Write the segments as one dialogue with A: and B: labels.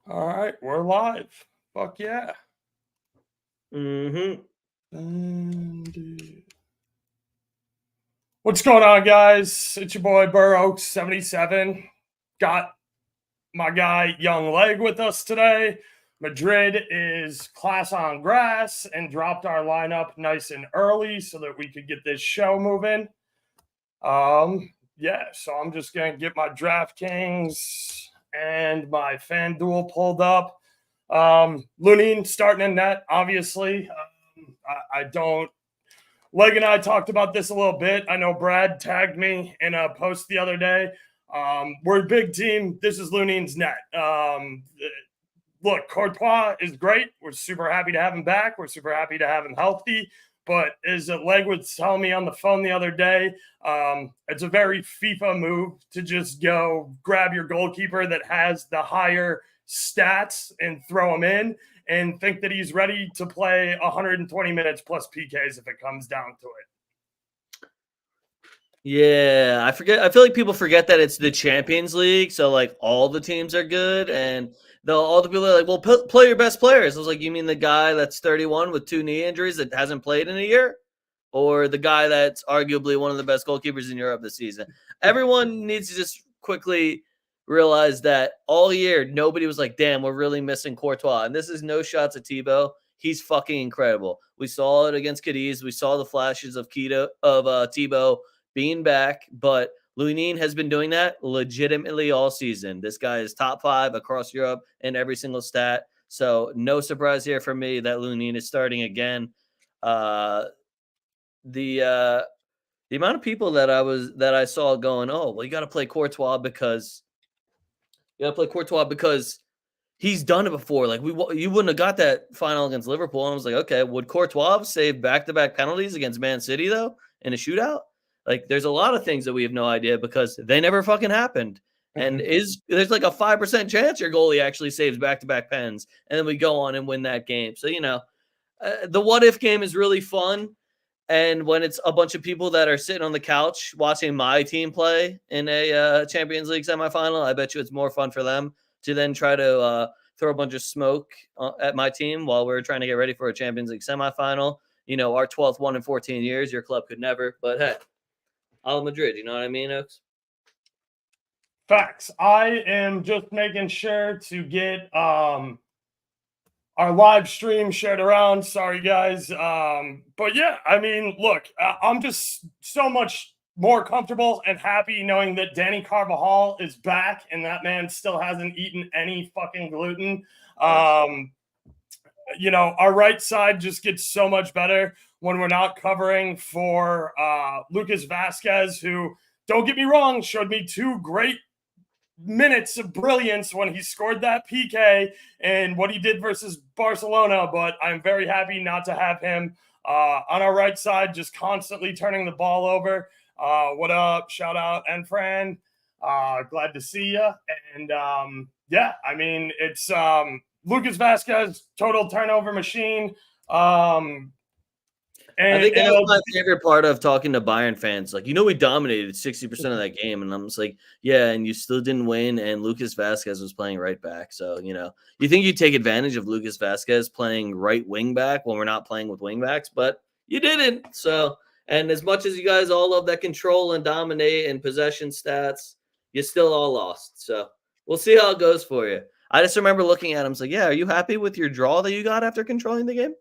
A: All right, we're live. Fuck yeah.
B: Mm-hmm.
A: What's going on, guys? It's your boy Burr Oaks 77. Got my guy Young Leg with us today. Madrid is class on grass and dropped our lineup nice and early so that we could get this show moving. Yeah, so I'm just gonna get my DraftKings and my FanDuel pulled up. Lunin starting in net, obviously. I don't. Leg and I talked about this a little bit. I know Brad tagged me in a post the other day. We're a big team. This is Lunin's net. Look, Courtois is great. We're super happy to have him back. We're super happy to have him healthy. But as Leg was telling me on the phone the other day, it's a very FIFA move to just go grab your goalkeeper that has the higher stats and throw him in and think that he's ready to play 120 minutes plus PKs if it comes down to it.
B: Yeah, I feel like people forget that it's the Champions League, so like all the teams are good, and all the people are like, "Well, play your best players." I was like, "You mean the guy that's 31 with 2 knee injuries that hasn't played in a year, or the guy that's arguably one of the best goalkeepers in Europe this season?" Everyone needs to just quickly realize that all year nobody was like, "Damn, we're really missing Courtois," and this is no shots at Thibaut. He's fucking incredible. We saw it against Cadiz. We saw the flashes of Thibaut being back, but Lunin has been doing that legitimately all season. This guy is top 5 across Europe in every single stat. So no surprise here for me that Lunin is starting again. The amount of people that I saw going, oh, well, you got to play Courtois because he's done it before. Like you wouldn't have got that final against Liverpool. And I was like, okay, would Courtois save back-to-back penalties against Man City though in a shootout? Like, there's a lot of things that we have no idea because they never fucking happened. And there's like a 5% chance your goalie actually saves back-to-back pens, and then we go on and win that game. So the what if game is really fun. And when it's a bunch of people that are sitting on the couch watching my team play in a Champions League semifinal, I bet you it's more fun for them to then try to throw a bunch of smoke at my team while we're trying to get ready for a Champions League semifinal. Our 12th one in 14 years. Your club could never. But hey, Al Madrid, you know what I mean, Oaks?
A: Facts. I am just making sure to get our live stream shared around. Sorry, guys. But yeah, I mean, look, I'm just so much more comfortable and happy knowing that Danny Carvajal is back and that man still hasn't eaten any fucking gluten. Our right side just gets so much better when we're not covering for Lucas Vasquez, who, don't get me wrong, showed me 2 great minutes of brilliance when he scored that PK and what he did versus Barcelona, but I'm very happy not to have him on our right side, just constantly turning the ball over. What up? Shout out, Enfran. Glad to see you. And yeah, I mean, it's Lucas Vasquez, total turnover machine.
B: I think that was my favorite part of talking to Bayern fans. Like, we dominated 60% of that game. And I'm just like, yeah, and you still didn't win. And Lucas Vasquez was playing right back. So, you think you take advantage of Lucas Vasquez playing right wing back when we're not playing with wing backs, but you didn't. So, and as much as you guys all love that control and dominate and possession stats, you still all lost. So we'll see how it goes for you. I just remember looking at him, like, yeah, are you happy with your draw that you got after controlling the game?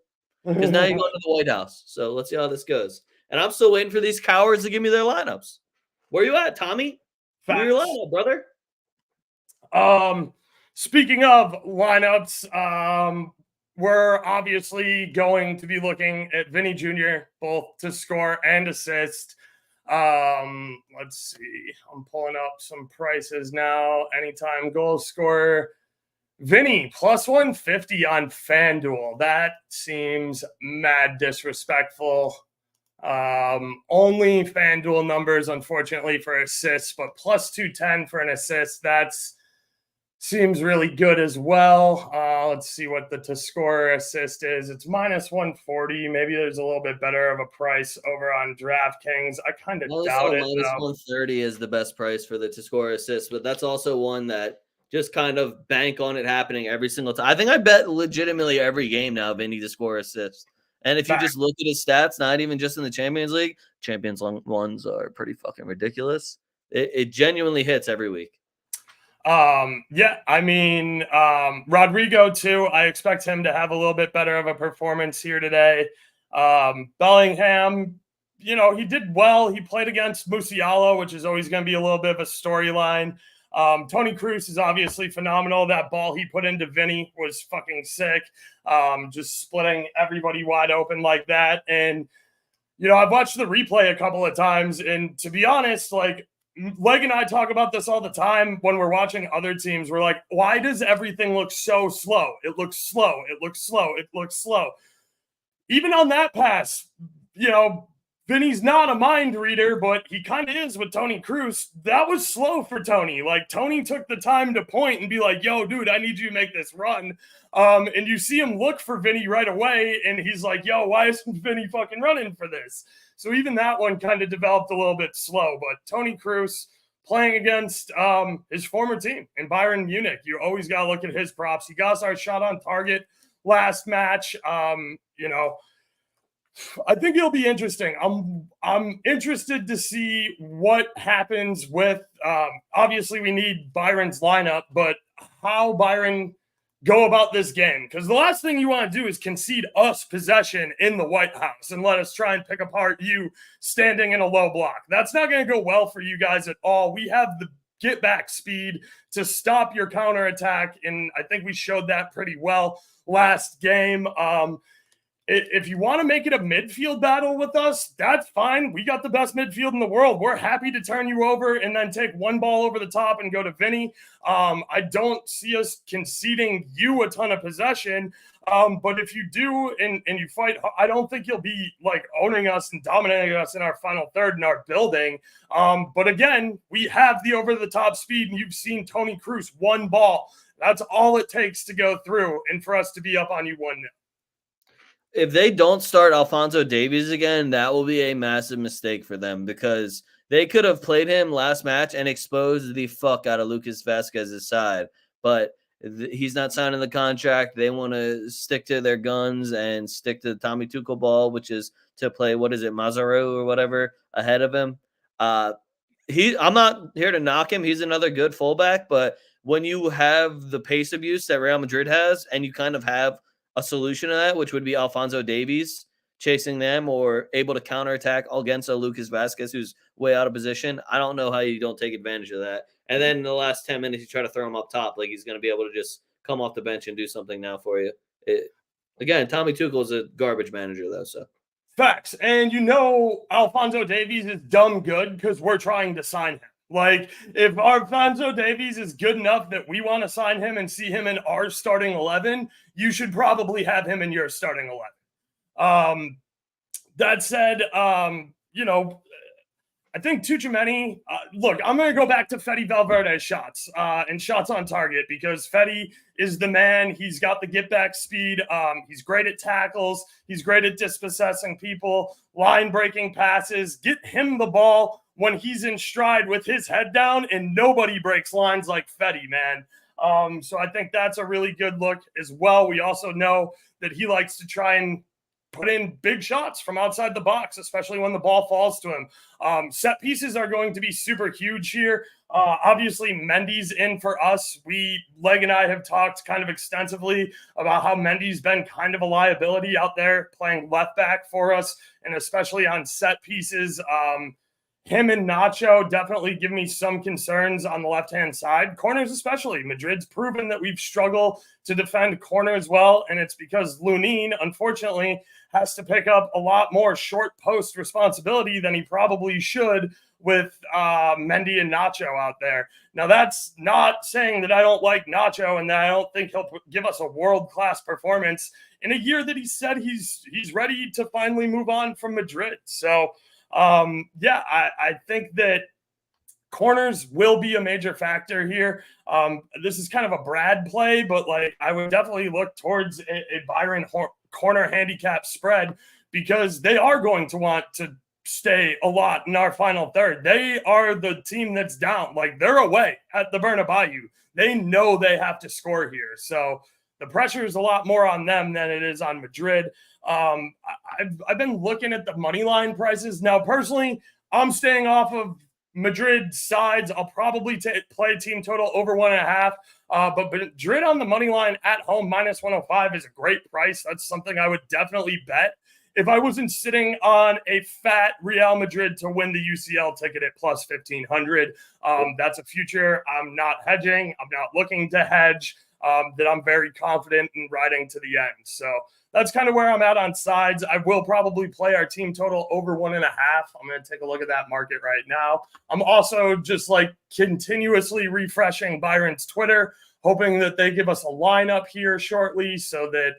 B: Because now you're going to the White House. So let's see how this goes. And I'm still waiting for these cowards to give me their lineups. Where you at, Tommy? Give me your lineup, brother.
A: Speaking of lineups, we're obviously going to be looking at Vinny Jr. both to score and assist. Let's see. I'm pulling up some prices now. Anytime goal scorer. Vinny, plus 150 on FanDuel. That seems mad disrespectful. Only FanDuel numbers, unfortunately, for assists, but plus 210 for an assist. That's seems really good as well. Let's see what the to score assist is. It's minus 140. Maybe there's a little bit better of a price over on DraftKings. I kind of doubt it.
B: Minus 130 is the best price for the to score assist, but that's also one that just kind of bank on it happening every single time. I think I bet legitimately every game now Vinny to score assists. And if you just look at his stats, not even just in the Champions League, Champions ones are pretty fucking ridiculous. It genuinely hits every week.
A: Yeah, I mean, Rodrigo too. I expect him to have a little bit better of a performance here today. Bellingham, you know, he did well. He played against Musiala, which is always going to be a little bit of a storyline. Tony Cruz is obviously phenomenal. That ball he put into Vinny was fucking sick. Just splitting everybody wide open like that. And, you know, I've watched the replay a couple of times, and to be honest, like, Leg and I talk about this all the time when we're watching other teams. We're like, why does everything look so slow? It looks slow. It looks slow. It looks slow. Even on that pass, you know, Vinny's not a mind reader, but he kind of is with Tony Cruz. That was slow for Tony. Like, Tony took the time to point and be like, yo, dude, I need you to make this run. And you see him look for Vinny right away, and he's like, yo, why isn't Vinny fucking running for this? So even that one kind of developed a little bit slow. But Tony Cruz playing against his former team in Bayern Munich, you always got to look at his props. He got us our shot on target last match. You know, I think it'll be interesting. I'm interested to see what happens with. Obviously, we need Byron's lineup, but how Byron go about this game, because the last thing you want to do is concede us possession in the White House and let us try and pick apart you standing in a low block. That's not going to go well for you guys at all. We have the get back speed to stop your counterattack, and I think we showed that pretty well last game. If you want to make it a midfield battle with us, that's fine. We got the best midfield in the world. We're happy to turn you over and then take one ball over the top and go to Vinny. I don't see us conceding you a ton of possession. But if you do and you fight, I don't think you'll be like owning us and dominating us in our final third in our building. But again, we have the over-the-top speed, and you've seen Tony Cruz, one ball. That's all it takes to go through and for us to be up on you 1-0.
B: If they don't start Alphonso Davies again, that will be a massive mistake for them, because they could have played him last match and exposed the fuck out of Lucas Vazquez's side. But he's not signing the contract. They want to stick to their guns and stick to the Tommy Tuchel ball, which is to play, what is it, Mazzaro or whatever, ahead of him. I'm not here to knock him. He's another good fullback, but when you have the pace abuse that Real Madrid has, and you kind of have a solution to that, which would be Alphonso Davies chasing them or able to counterattack against a Lucas Vazquez who's way out of position, I don't know how you don't take advantage of that. And then in the last 10 minutes, you try to throw him up top, like he's going to be able to just come off the bench and do something now for you. Again, Tommy Tuchel is a garbage manager, though. So
A: facts. And you know, Alphonso Davies is dumb good because we're trying to sign him. Like, if Alphonso Davies is good enough that we want to sign him and see him in our starting 11, you should probably have him in your starting 11. That said, you know, I think Tchouaméni, look, I'm going to go back to Fede Valverde's shots and shots on target, because Fede is the man. He's got the get-back speed. He's great at tackles. He's great at dispossessing people, line-breaking passes. Get him the ball when he's in stride with his head down, and nobody breaks lines like Fede, man. So I think that's a really good look as well. We also know that he likes to try and put in big shots from outside the box, especially when the ball falls to him. Set pieces are going to be super huge here. Obviously, Mendy's in for us. Leg and I have talked kind of extensively about how Mendy's been kind of a liability out there playing left back for us, and especially on set pieces. Him and Nacho definitely give me some concerns on the left-hand side. Corners especially. Madrid's proven that we've struggled to defend corners well, and it's because Lunin, unfortunately, has to pick up a lot more short post responsibility than he probably should with Mendy and Nacho out there. Now, that's not saying that I don't like Nacho and that I don't think he'll give us a world-class performance in a year that he said he's ready to finally move on from Madrid. So, yeah, I think that corners will be a major factor here. This is kind of a Brad play, but like I would definitely look towards a Byron corner handicap spread, because they are going to want to stay a lot in our final third. They are the team that's down. Like, they're away at the Bernabeu. they know they have to score here. So the pressure is a lot more on them than it is on Madrid. I've been looking at the money line prices. Now, personally, I'm staying off of Madrid sides. I'll probably play team total over 1.5. But Madrid on the money line at home minus 105 is a great price. That's something I would definitely bet. If I wasn't sitting on a fat Real Madrid to win the UCL ticket at plus 1,500, that's a future. I'm not hedging. I'm not looking to hedge. That I'm very confident in riding to the end. So that's kind of where I'm at on sides. I will probably play our team total over 1.5. I'm going to take a look at that market right now. I'm also just like continuously refreshing Bayern's Twitter, hoping that they give us a lineup here shortly so that,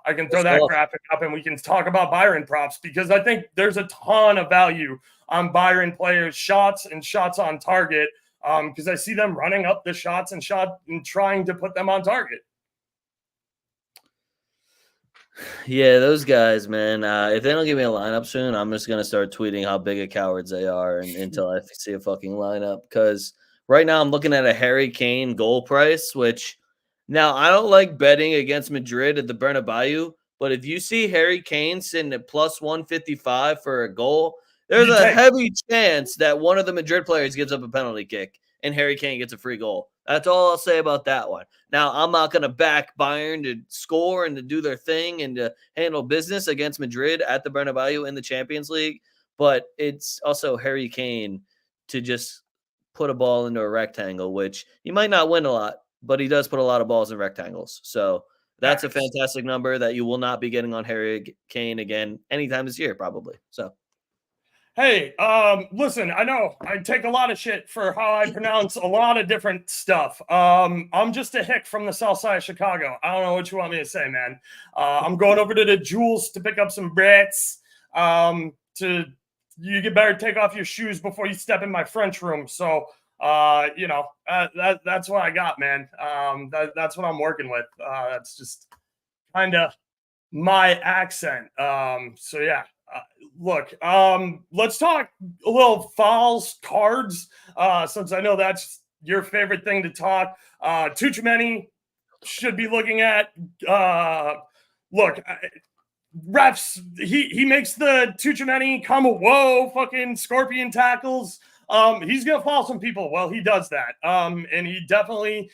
A: I can throw that graphic up and we can talk about Bayern props, because I think there's a ton of value on Bayern players' shots and shots on target, because I see them running up the shots and trying to put them on target.
B: Yeah, those guys, man. If they don't give me a lineup soon, I'm just gonna start tweeting how big of cowards they are until I see a fucking lineup. Because right now I'm looking at a Harry Kane goal price, which now I don't like betting against Madrid at the Bernabeu, but if you see Harry Kane sitting at plus 155 for a goal, there's a heavy chance that one of the Madrid players gives up a penalty kick and Harry Kane gets a free goal. That's all I'll say about that one. Now, I'm not going to back Bayern to score and to do their thing and to handle business against Madrid at the Bernabeu in the Champions League, but it's also Harry Kane to just put a ball into a rectangle, which he might not win a lot, but he does put a lot of balls in rectangles. So that's a fantastic number that you will not be getting on Harry Kane again anytime this year, probably. So.
A: Hey, listen, I know I take a lot of shit for how I pronounce a lot of different stuff. I'm just a hick from the south side of Chicago. I don't know what you want me to say, man. I'm going over to the Jules to pick up some brats. You get better take off your shoes before you step in my French room. So, that's what I got, man. That's what I'm working with. That's just kind of my accent. So yeah. Look, let's talk a little fouls, cards, since I know that's your favorite thing to talk. Tuchemeni should be looking at. Refs, he makes the Tuchemeni come, whoa, fucking scorpion tackles. He's going to foul some people. Well, he does that. And he definitely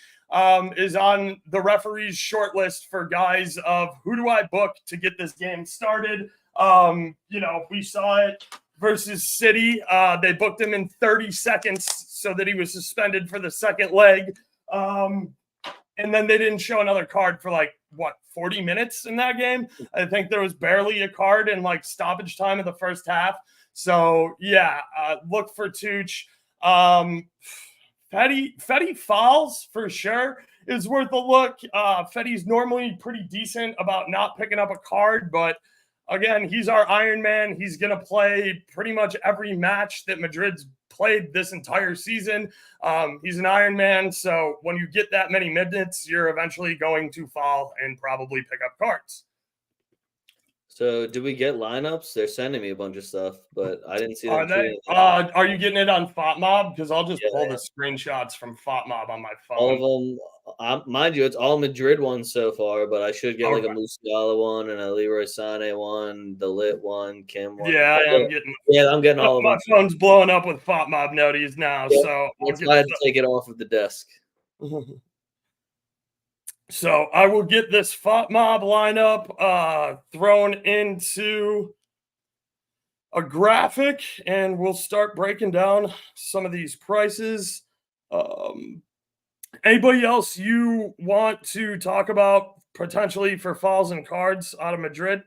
A: is on the referee's short list for guys of who do I book to get this game started. We saw it versus City. They booked him in 30 seconds so that he was suspended for the second leg. And then they didn't show another card for 40 minutes in that game. I think there was barely a card in stoppage time of the first half. So yeah, look for Tuch. Fetty fouls for sure is worth a look. Fetty's normally pretty decent about not picking up a card, but again, he's our Iron Man. He's going to play pretty much every match that Madrid's played this entire season. He's an Iron Man. So when you get that many minutes, you're eventually going to fall and probably pick up cards.
B: So do we get lineups? They're sending me a bunch of stuff, but I didn't see them.
A: Are you getting it on FotMob? Because I'll just pull the screenshots from FotMob on my phone.
B: All of them, mind you, it's all Madrid ones so far, but I should get a Musiala one and a Leroy Sané one, the Lit one, Kim one.
A: Yeah,
B: I'm getting all of them.
A: My phone's blowing up with FotMob noties now, so
B: I had to take it off of the desk.
A: So I will get this FotMob lineup thrown into a graphic, and we'll start breaking down some of these prices. Anybody else you want to talk about potentially for fouls and cards out of Madrid?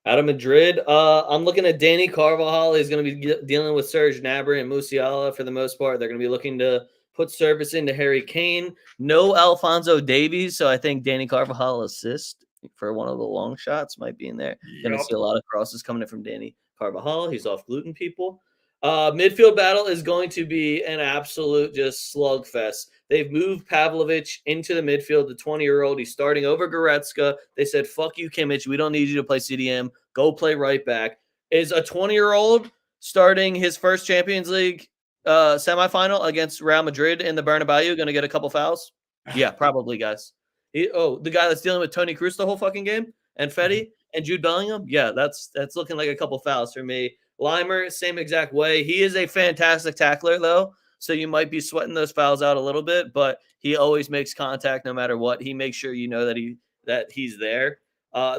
B: Out of Madrid, I'm looking at Dani Carvajal. He's going to be dealing with Serge Gnabry and Musiala for the most part. They're going to be looking to put service into Harry Kane. No Alphonso Davies, so I think Dani Carvajal assist for one of the long shots might be in there. Going to see a lot of crosses coming in from Dani Carvajal. He's off gluten people. Midfield battle is going to be an absolute just slugfest. They've moved Pavlovic into the midfield, the 20-year-old. He's starting over Goretzka. They said, fuck you, Kimmich. We don't need you to play CDM. Go play right back. Is a 20-year-old starting his first Champions League semifinal against Real Madrid in the Bernabeu going to get a couple fouls? Yeah, probably, guys. The guy that's dealing with Tony Cruz the whole fucking game and Fetty and Jude Bellingham? Yeah, that's looking like a couple fouls for me. Limer, same exact way. He is a fantastic tackler, though, so you might be sweating those fouls out a little bit, but he always makes contact no matter what. He makes sure you know that he's there.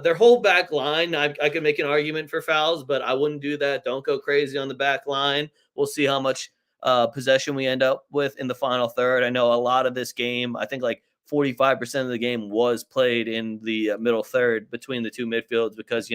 B: Their whole back line, I could make an argument for fouls, but I wouldn't do that. Don't go crazy on the back line. We'll see how much possession we end up with in the final third. I know a lot of this game, I think like 45% of the game was played in the middle third between the two midfields because,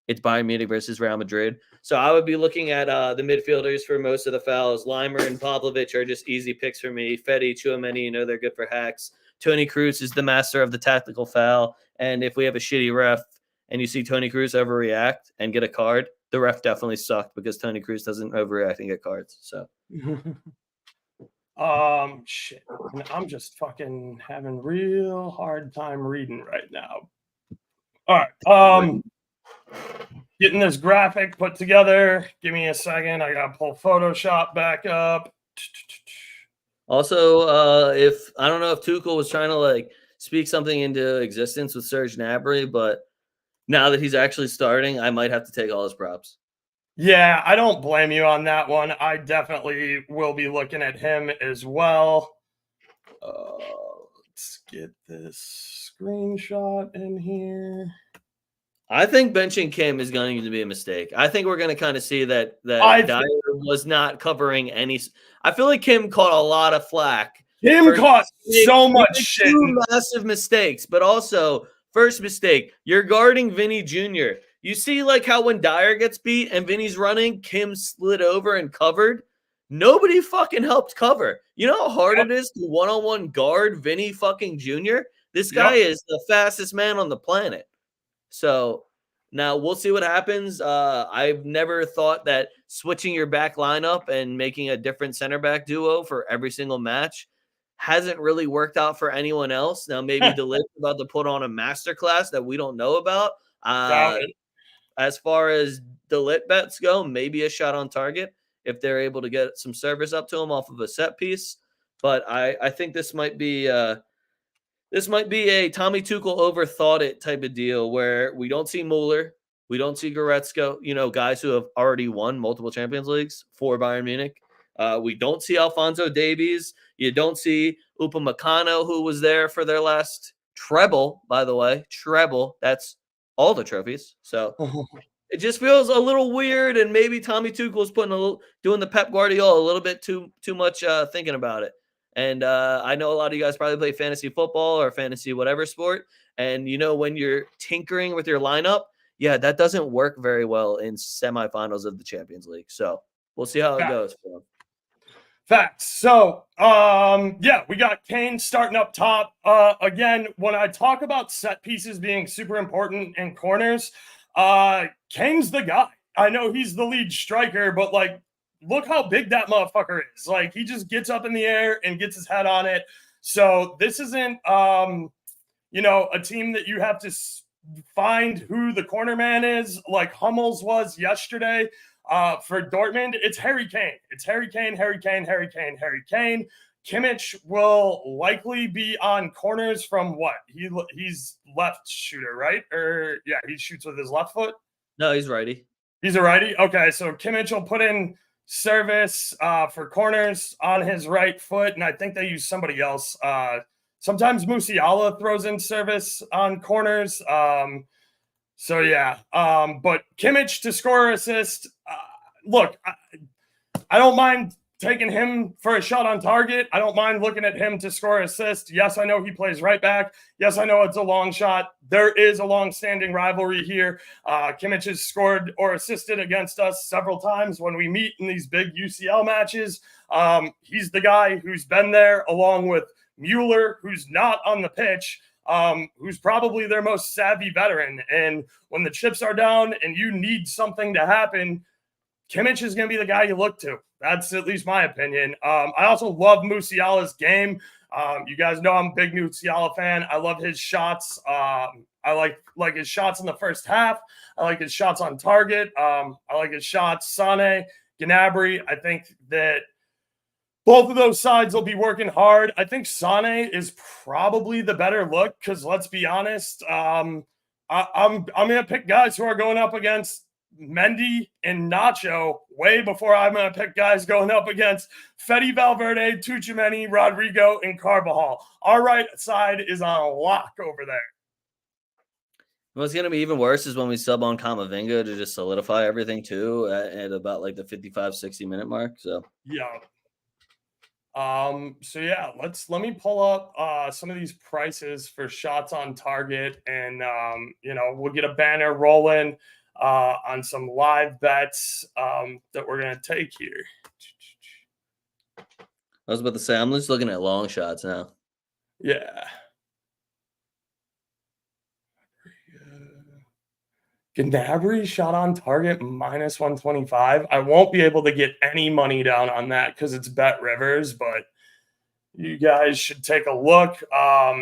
B: it's Bayern Munich versus Real Madrid. So I would be looking at the midfielders for most of the fouls. Limer and Pavlovic are just easy picks for me. Fetty, Tchouameni, they're good for hacks. Tony Cruz is the master of the tactical foul. And if we have a shitty ref and you see Tony Cruz overreact and get a card, the ref definitely sucked because Tony Cruz doesn't overreact and get cards. So,
A: shit. I'm just fucking having real hard time reading right now. All right. Getting this graphic put together. Give me a second. I gotta pull Photoshop back up.
B: Also, if I don't know if Tuchel was trying to speak something into existence with Serge Gnabry, but now that he's actually starting, I might have to take all his props.
A: Yeah, I don't blame you on that one. I definitely will be looking at him as well. Let's get this screenshot in here.
B: I think benching Kim is going to be a mistake. I think we're going to kind of see that Dyer was not covering any. I feel like Kim caught a lot of flack.
A: Kim caught so much shit.
B: Two massive mistakes, but also first mistake, you're guarding Vinny Jr. You see how when Dyer gets beat and Vinny's running, Kim slid over and covered. Nobody fucking helped cover. You know how hard it is to one-on-one guard Vinny fucking Jr.? This guy is the fastest man on the planet. So now we'll see what happens. I've never thought that switching your back lineup and making a different center back duo for every single match hasn't really worked out for anyone else. Now maybe DeLitte's about to put on a masterclass that we don't know about. As far as DeLitte bets go, maybe a shot on target if they're able to get some service up to him off of a set piece. But I think this might be a Tommy Tuchel overthought it type of deal where we don't see Mueller, we don't see Goretzka, guys who have already won multiple Champions Leagues for Bayern Munich. We don't see Alphonso Davies. You don't see Upamecano, who was there for their last treble, by the way. Treble. That's all the trophies. So it just feels a little weird, and maybe Tommy Tuchel is doing the Pep Guardiola a little bit too much thinking about it. And I know a lot of you guys probably play fantasy football or fantasy whatever sport. And when you're tinkering with your lineup, that doesn't work very well in semifinals of the Champions League. So we'll see how it goes.
A: Facts. So, we got Kane starting up top. Again, when I talk about set pieces being super important in corners, Kane's the guy. I know he's the lead striker, but look how big that motherfucker is. He just gets up in the air and gets his head on it. So this isn't, a team that you have to find who the corner man is like Hummels was yesterday for Dortmund. It's Harry Kane. It's Harry Kane, Harry Kane, Harry Kane, Harry Kane. Kimmich will likely be on corners from what? He's left shooter, right? Or, he shoots with his left foot?
B: No, he's righty.
A: He's a righty? Okay, so Kimmich will put in service for corners on his right foot, and I think they use somebody else. Sometimes Musiala throws in service on corners. But Kimmich to score or assist. Look, I don't mind taking him for a shot on target. I don't mind looking at him to score or assist. Yes, I know he plays right back. Yes, I know it's a long shot. There is a long-standing rivalry here. Kimmich has scored or assisted against us several times when we meet in these big UCL matches. He's the guy who's been there along with Mueller, who's not on the pitch, who's probably their most savvy veteran. And when the chips are down and you need something to happen, Kimmich is going to be the guy you look to. That's at least my opinion. I also love Musiala's game. You guys know I'm a big Musiala fan. I love his shots. I like his shots in the first half. I like his shots on target. I like his shots. Sané, Gnabry. I think that Both of those sides will be working hard. I think Sane is probably the better look because let's be honest, I'm gonna pick guys who are going up against Mendy and Nacho way before I'm gonna pick guys going up against Fede Valverde, Tchouaméni, Rodrigo, and Carvajal. Our right side is on lock over there.
B: What's going to be even worse is when we sub on Kamavinga to just solidify everything too at about like the 55, 60-minute mark. So
A: yeah. So yeah, let me pull up some of these prices for shots on target, and we'll get a banner rolling on some live bets that we're gonna take here.
B: I was about to say, I'm just looking at long shots now.
A: Yeah. Gnabry shot on target minus 125. I won't be able to get any money down on that because it's Bet Rivers, but you guys should take a look.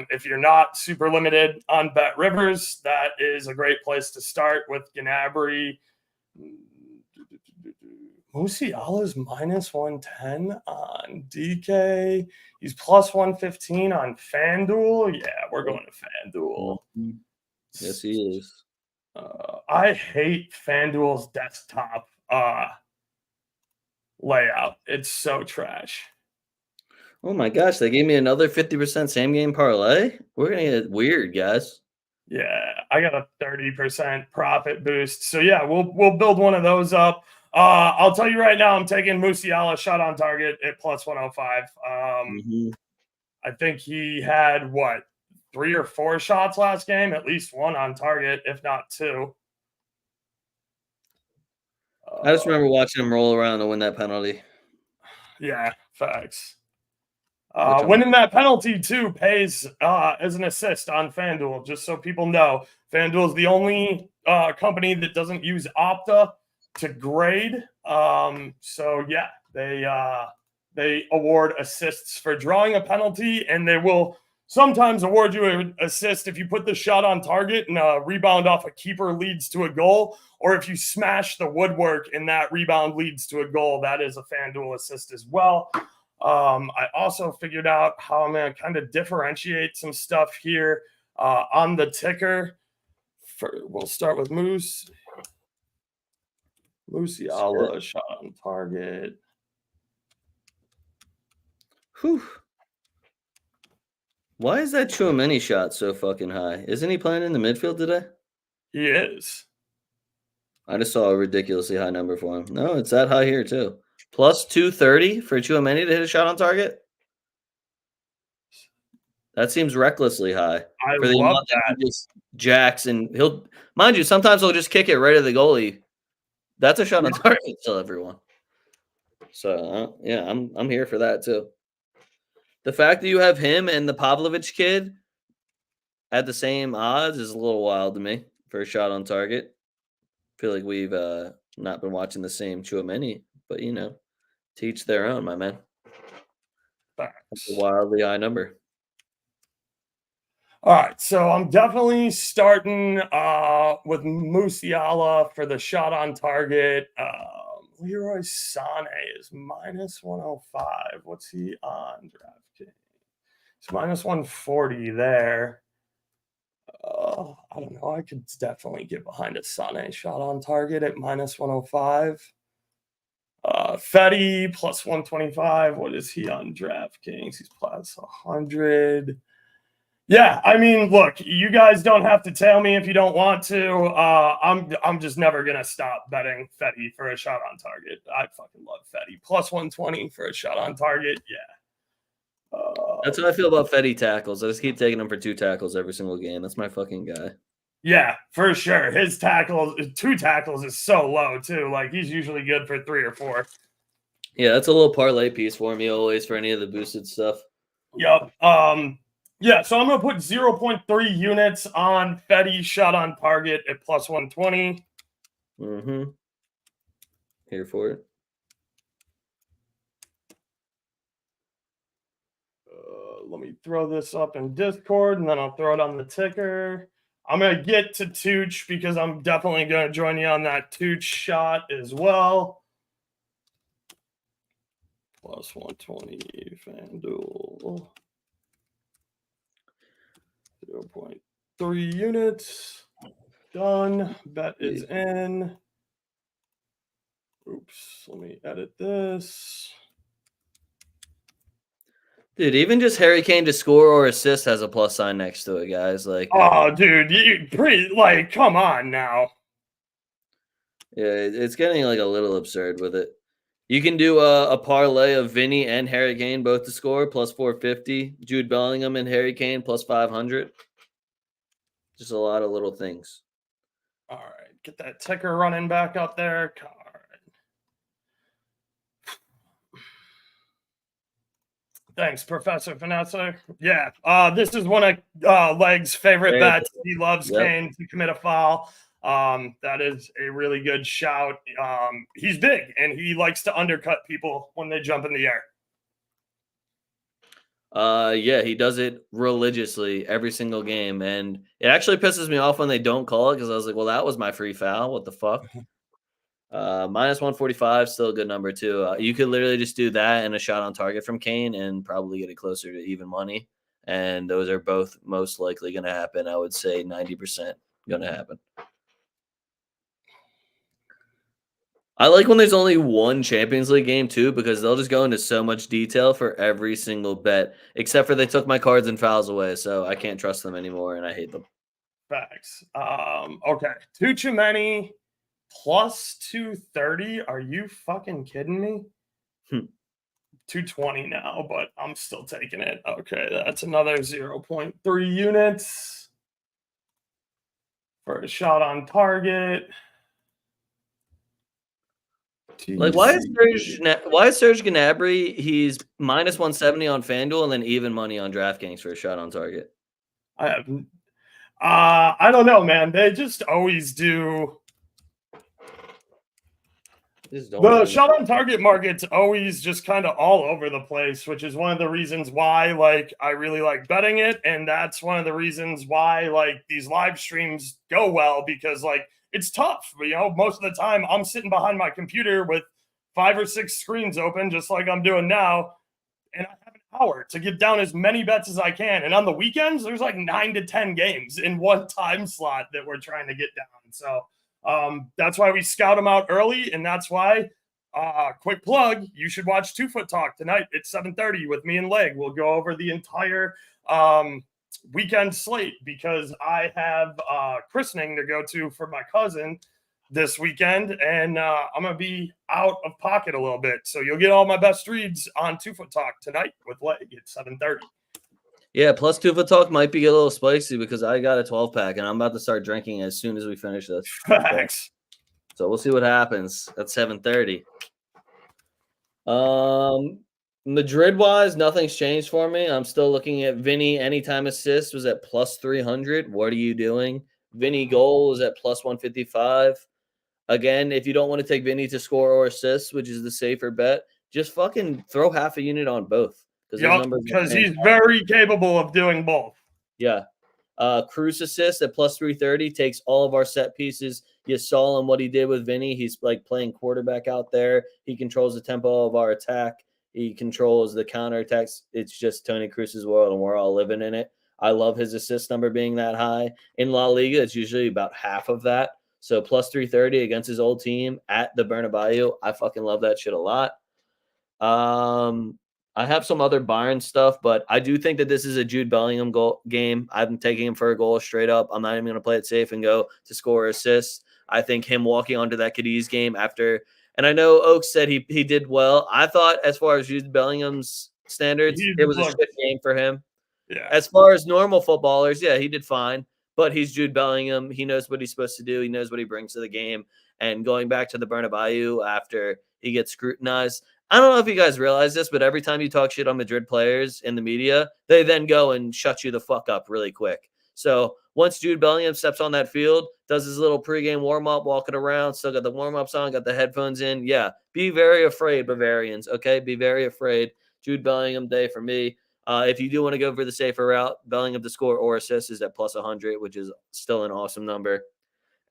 A: If you're not super limited on Bet Rivers, that is a great place to start with Gnabry. Musiala's minus 110 on DK. He's plus 115 on FanDuel. Yeah, we're going to FanDuel.
B: Yes, he is.
A: I hate FanDuel's desktop layout. It's so trash.
B: Oh my gosh, they gave me another 50% same game parlay. We're gonna get weird, guys.
A: Yeah, I got a 30% profit boost. So yeah, we'll build one of those up. I'll tell you right now, I'm taking Musiala shot on target at plus 105. I think he had 3 or 4 shots last game, at least one on target, if not 2.
B: I just remember watching him roll around and win that penalty.
A: Yeah, facts. Winning that penalty too pays as an assist on FanDuel, just so people know. FanDuel is the only company that doesn't use Opta to grade. So yeah, they award assists for drawing a penalty, and they will sometimes award you an assist if you put the shot on target and a rebound off a keeper leads to a goal, or if you smash the woodwork and that rebound leads to a goal. That is a FanDuel assist as well. I also figured out how I'm going to kind of differentiate some stuff here on the ticker. We'll start with Musiala shot on target.
B: Whew. Why is that Tchouaméni shot so fucking high? Isn't he playing in the midfield today?
A: He is.
B: I just saw a ridiculously high number for him. No, it's that high here too. Plus 230 for Tchouaméni to hit a shot on target? That seems recklessly high.
A: I
B: for the
A: love
B: amount
A: that.
B: He just jacks, and he'll, mind you, sometimes he'll just kick it right at the goalie. That's a shot on target still, everyone. So yeah, I'm here for that too. The fact that you have him and the Pavlovic kid at the same odds is a little wild to me for a shot on target. I feel like we've not been watching the same Tchouaméni, but teach their own, my man. That's a wildly high number.
A: All right, so I'm definitely starting with Musiala for the shot on target. Leroy Sané is minus 105. What's he on DraftKings? It's minus 140 there. I don't know. I could definitely get behind a Sané shot on target at minus 105. Fede plus 125. What is he on DraftKings? He's plus 100. Yeah, I mean, look, you guys don't have to tell me if you don't want to. I'm just never gonna stop betting Fede for a shot on target. I fucking love Fede. Plus 120 for a shot on target. Yeah.
B: That's what I feel about Fede tackles. I just keep taking him for 2 tackles every single game. That's my fucking guy.
A: Yeah, for sure. His 2 tackles is so low too. Like he's usually good for 3 or 4.
B: Yeah, that's a little parlay piece for me always for any of the boosted stuff.
A: Yep. Yeah, so I'm going to put 0.3 units on Fede shot on target at plus 120.
B: Here for it.
A: Let me throw this up in Discord, and then I'll throw it on the ticker. I'm going to get to Tooch because I'm definitely going to join you on that Tooch shot as well. plus 120 FanDuel. 0.3 units. Done. Bet is in. Oops. Let me edit this.
B: Dude, even just Harry Kane to score or assist has a plus sign next to it, guys. Like,
A: oh, dude, come on now.
B: yeah, it's getting like a little absurd with it. You can do a parlay of Vinny and Harry Kane both to score plus 450. Jude Bellingham and Harry Kane plus 500. Just a lot of little things.
A: All right, get that ticker running back up there. Thanks, Professor Vanessa. Yeah, this is one of Leg's favorite bets. He loves Kane to commit a foul. That is a really good shout. He's big, and he likes to undercut people when they jump in the air.
B: Yeah, he does it religiously every single game, and it actually pisses me off when they don't call it because I was like, well, that was my free foul. What the fuck? Minus 145, still a good number too. You could literally just do that and a shot on target from Kane and probably get it closer to even money. And those are both most likely going to happen. I would say 90% going to happen. I like when there's only one Champions League game too, because they'll just go into so much detail for every single bet, except for they took my cards and fouls away, so I can't trust them anymore, and I hate them.
A: Facts. Okay. Tuchemani plus 230. Are you fucking kidding me? 220 now, but I'm still taking it. Okay, that's another 0.3 units for a shot on target.
B: Like, why is Serge Gnabry? He's minus 170 on FanDuel and then even money on DraftKings for a shot on target.
A: I don't know, man. They just always do. The shot on target market's always just kind of all over the place, which is one of the reasons why, like, I really like betting it, and that's one of the reasons why, like, these live streams go well because, like, it's tough. You know, most of the time I'm sitting behind my computer with 5 or 6 screens open, just like I'm doing now, and I have an hour to get down as many bets as I can. And on the weekends, there's like 9 to 10 games in one time slot that we're trying to get down. So that's why we scout them out early, and that's why, quick plug, you should watch 2 Foot Talk tonight at 7:30 with me and Leg. We'll go over the entire weekend slate because I have christening to go to for my cousin this weekend, and I'm going to be out of pocket a little bit. So you'll get all my best reads on 2 Foot Talk tonight with Leg at 7:30.
B: Yeah, plus 2 Foot Talk might be a little spicy because I got a 12-pack and I'm about to start drinking as soon as we finish this.
A: Facts.
B: So we'll see what happens at 7:30. Madrid-wise, nothing's changed for me. I'm still looking at Vinny anytime assist was at plus 300. What are you doing? Vinny goal is at plus 155. Again, if you don't want to take Vinny to score or assist, which is the safer bet, just fucking throw half a unit on both.
A: Because he's very capable of doing both.
B: Yeah. Cruz assist at plus 330 takes all of our set pieces. You saw him what he did with Vinny. He's like playing quarterback out there. He controls the tempo of our attack. He controls the counterattacks. It's just Toni Kroos's world, and we're all living in it. I love his assist number being that high. In La Liga, it's usually about half of that. So plus 330 against his old team at the Bernabeu. I fucking love that shit a lot. I have some other Bayern stuff, but I do think that this is a Jude Bellingham goal game. I'm taking him for a goal straight up. I'm not even going to play it safe and go to score or assist. I think him walking onto that Cadiz game after, and I know Oaks said he did well. I thought as far as Jude Bellingham's standards, it was a shit game for him.
A: Yeah.
B: As far as normal footballers, yeah, he did fine. But he's Jude Bellingham. He knows what he's supposed to do. He knows what he brings to the game. And going back to the Bernabeu after he gets scrutinized, I don't know if you guys realize this, but every time you talk shit on Madrid players in the media, they then go and shut you the fuck up really quick. So once Jude Bellingham steps on that field, does his little pregame warm-up, walking around, still got the warm-ups on, got the headphones in. Yeah, be very afraid, Bavarians, okay? Be very afraid. Jude Bellingham day for me. If you do want to go for the safer route, Bellingham to score or assist is at plus 100, which is still an awesome number.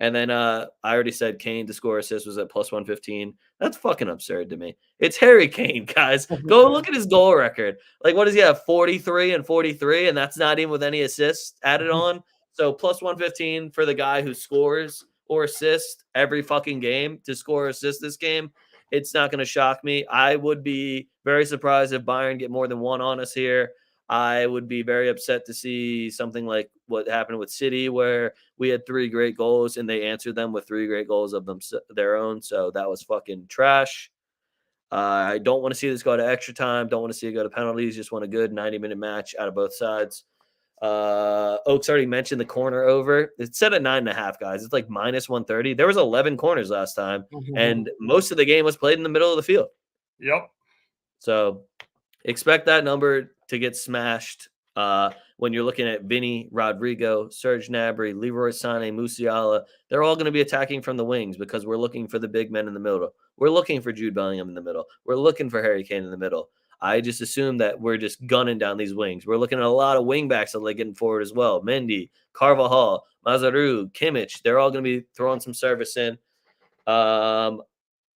B: And then I already said Kane to score assist was at plus 115. That's fucking absurd to me. It's Harry Kane, guys. Go look at his goal record. Like, what does he have? 43 and 43, and that's not even with any assists added on. So plus 115 for the guy who scores or assists every fucking game to score or assist this game. It's not going to shock me. I would be very surprised if Bayern get more than one on us here. I would be very upset to see something like what happened with City, where we had 3 great goals and they answered them with 3 great goals of their own. So that was fucking trash. I don't want to see this go to extra time. Don't want to see it go to penalties. Just want a good 90-minute match out of both sides. Oaks already mentioned the corner over. It's set at 9.5, guys. It's like minus 130. There was 11 corners last time, and most of the game was played in the middle of the field.
A: Yep.
B: So expect that number to get smashed when you're looking at Vinny, Rodrigo, Serge Gnabry, Leroy Sané, Musiala. They're all going to be attacking from the wings because we're looking for the big men in the middle. We're looking for Jude Bellingham in the middle. We're looking for Harry Kane in the middle. I just assume that we're just gunning down these wings. We're looking at a lot of wing backs that are getting forward as well. Mendy, Carvajal, Mazaru, Kimmich. They're all going to be throwing some service in. Only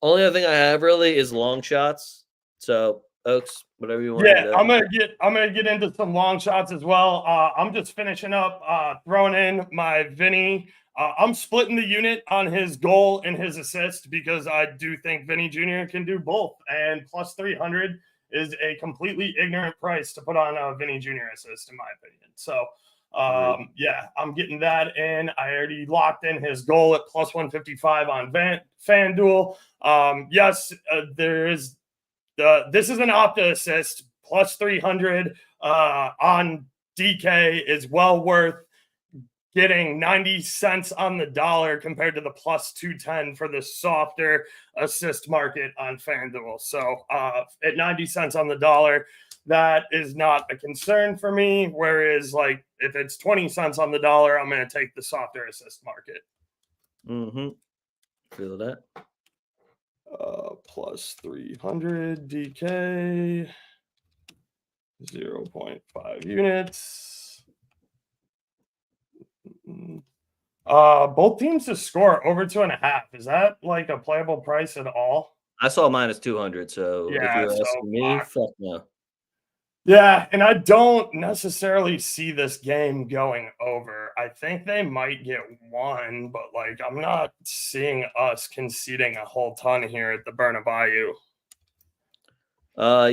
B: other thing I have really is long shots. So Oaks, whatever you want.
A: Yeah, I'm gonna get into some long shots as well. I'm just finishing up throwing in my Vinny. I'm splitting the unit on his goal and his assist because I do think Vinny Jr. can do both. And plus 300 is a completely ignorant price to put on a Vinny Jr. assist, in my opinion. So, yeah, I'm getting that in. I already locked in his goal at plus 155 on FanDuel. Yes, there is. This is an Opta assist, plus 300 on DK is well worth getting 90 cents on the dollar compared to the plus 210 for the softer assist market on FanDuel. So at 90 cents on the dollar, that is not a concern for me. Whereas, like, if it's 20 cents on the dollar, I'm going to take the softer assist market.
B: Feel that.
A: Plus 300 DK, 0.5 units. Both teams to score over 2.5. Is that like a playable price at all?
B: I saw minus 200. So
A: yeah,
B: if you're asking me, fuck no.
A: Yeah, and I don't necessarily see this game going over. I think they might get one, but like I'm not seeing us conceding a whole ton here at the Bernabeu.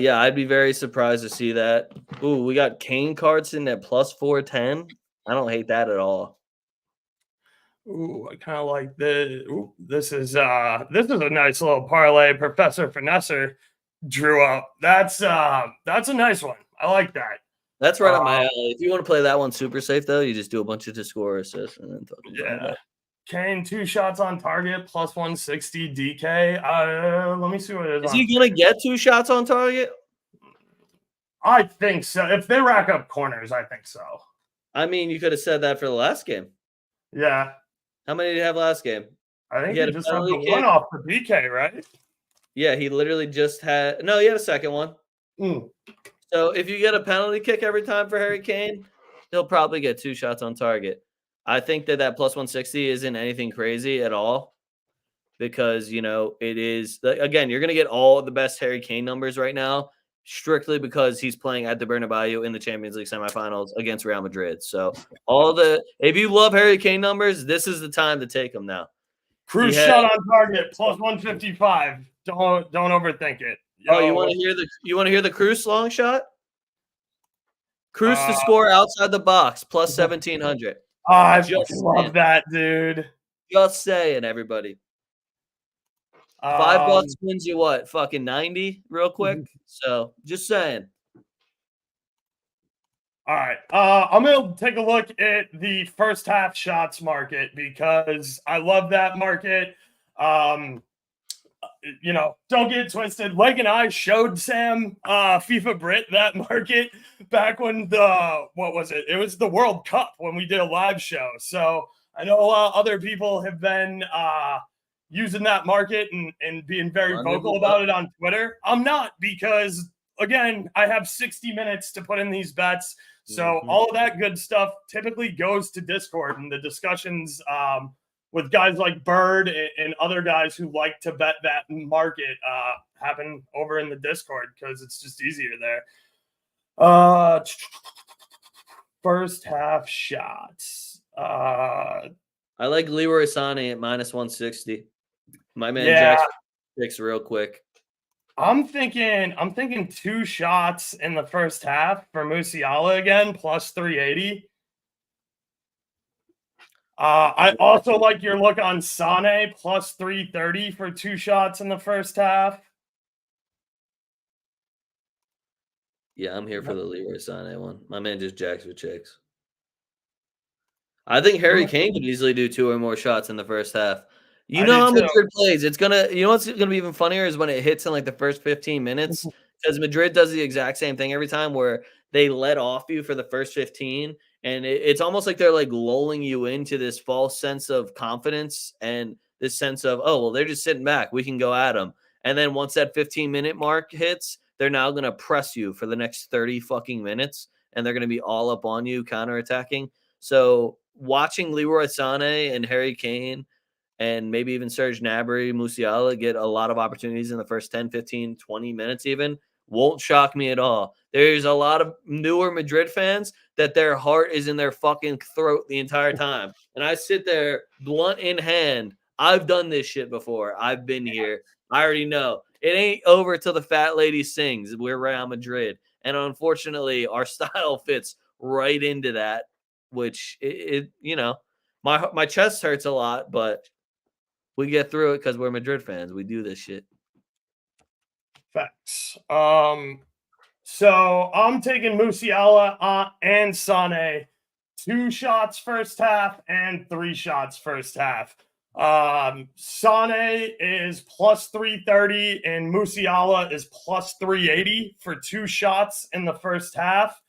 B: Yeah, I'd be very surprised to see that. Ooh, we got Kane cards in at plus 410. I don't hate that at all.
A: Ooh, I kind of like this. Ooh, this is a nice little parlay Professor Finesser drew up. That's a nice one. I like that.
B: That's right up my alley. If you want to play that one super safe, though, you just do a bunch of to score assists and then
A: yeah. Kane 2 shots on target plus 160 DK. Let me see what it is.
B: Is he gonna get 2 shots on target?
A: I think so. If they rack up corners, I think so.
B: I mean, you could have said that for the last game.
A: Yeah.
B: How many did he have last game?
A: I think he just had the one off the PK, right?
B: Yeah, he literally just had. No, he had a second one. So if you get a penalty kick every time for Harry Kane, he'll probably get 2 shots on target. I think that plus 160 isn't anything crazy at all because, you know, it is, again, you're going to get all the best Harry Kane numbers right now strictly because he's playing at the Bernabeu in the Champions League semifinals against Real Madrid. So if you love Harry Kane numbers, this is the time to take them now.
A: Cruz shot on target plus 155. Don't overthink it.
B: Oh, you want to hear the Cruz long shot? Cruz to score outside the box plus 1,700.
A: I just love that, dude.
B: Just saying, everybody. $5 wins you what? Fucking 90 real quick. So just saying.
A: All right. I'm going to take a look at the first half shots market because I love that market. You know, don't get it twisted. Leg and I showed Sam FIFA Brit that market back when what was it? It was the World Cup when we did a live show. So I know other people have been using that market and being very vocal about it on Twitter. I'm not because, again, I have 60 minutes to put in these bets. So all of that good stuff typically goes to Discord and the discussions with guys like Bird and other guys who like to bet that market happen over in the Discord because it's just easier there. First half shots.
B: I like Leroy Sané at -160. My man
A: Yeah.
B: Jack's picks real quick.
A: I'm thinking 2 shots in the first half for Musiala again, plus 380. I also like your look on Sane, plus 330 for 2 shots in the first half.
B: Yeah, I'm here for the Leroy Sané one. My man just jacks with chicks. I think Harry Kane could easily do 2 or more shots in the first half. You
A: I
B: know
A: do
B: how
A: too.
B: Madrid plays. It's gonna. You know what's gonna be even funnier is when it hits in like the first 15 minutes because Madrid does the exact same thing every time where they let off you for the first 15, and it's almost like they're like lulling you into this false sense of confidence and this sense of, oh well, they're just sitting back, we can go at them. And then once that 15-minute mark hits, they're now gonna press you for the next 30 fucking minutes, and they're gonna be all up on you counterattacking. So watching Leroy Sané and Harry Kane and maybe even Serge Gnabry, Musiala get a lot of opportunities in the first 10, 15, 20 minutes even won't shock me at all. There's a lot of newer Madrid fans that their heart is in their fucking throat the entire time. And I sit there blunt in hand. I've done this shit before. I've been here. I already know. It ain't over till the fat lady sings. We're Real Madrid. And unfortunately, our style fits right into that, which my chest hurts a lot, but we get through it because we're Madrid fans. We do this shit.
A: Facts. So I'm taking Musiala and Sané, 2 shots first half and 3 shots first half. Sané is plus 330 and Musiala is plus 380 for 2 shots in the first half.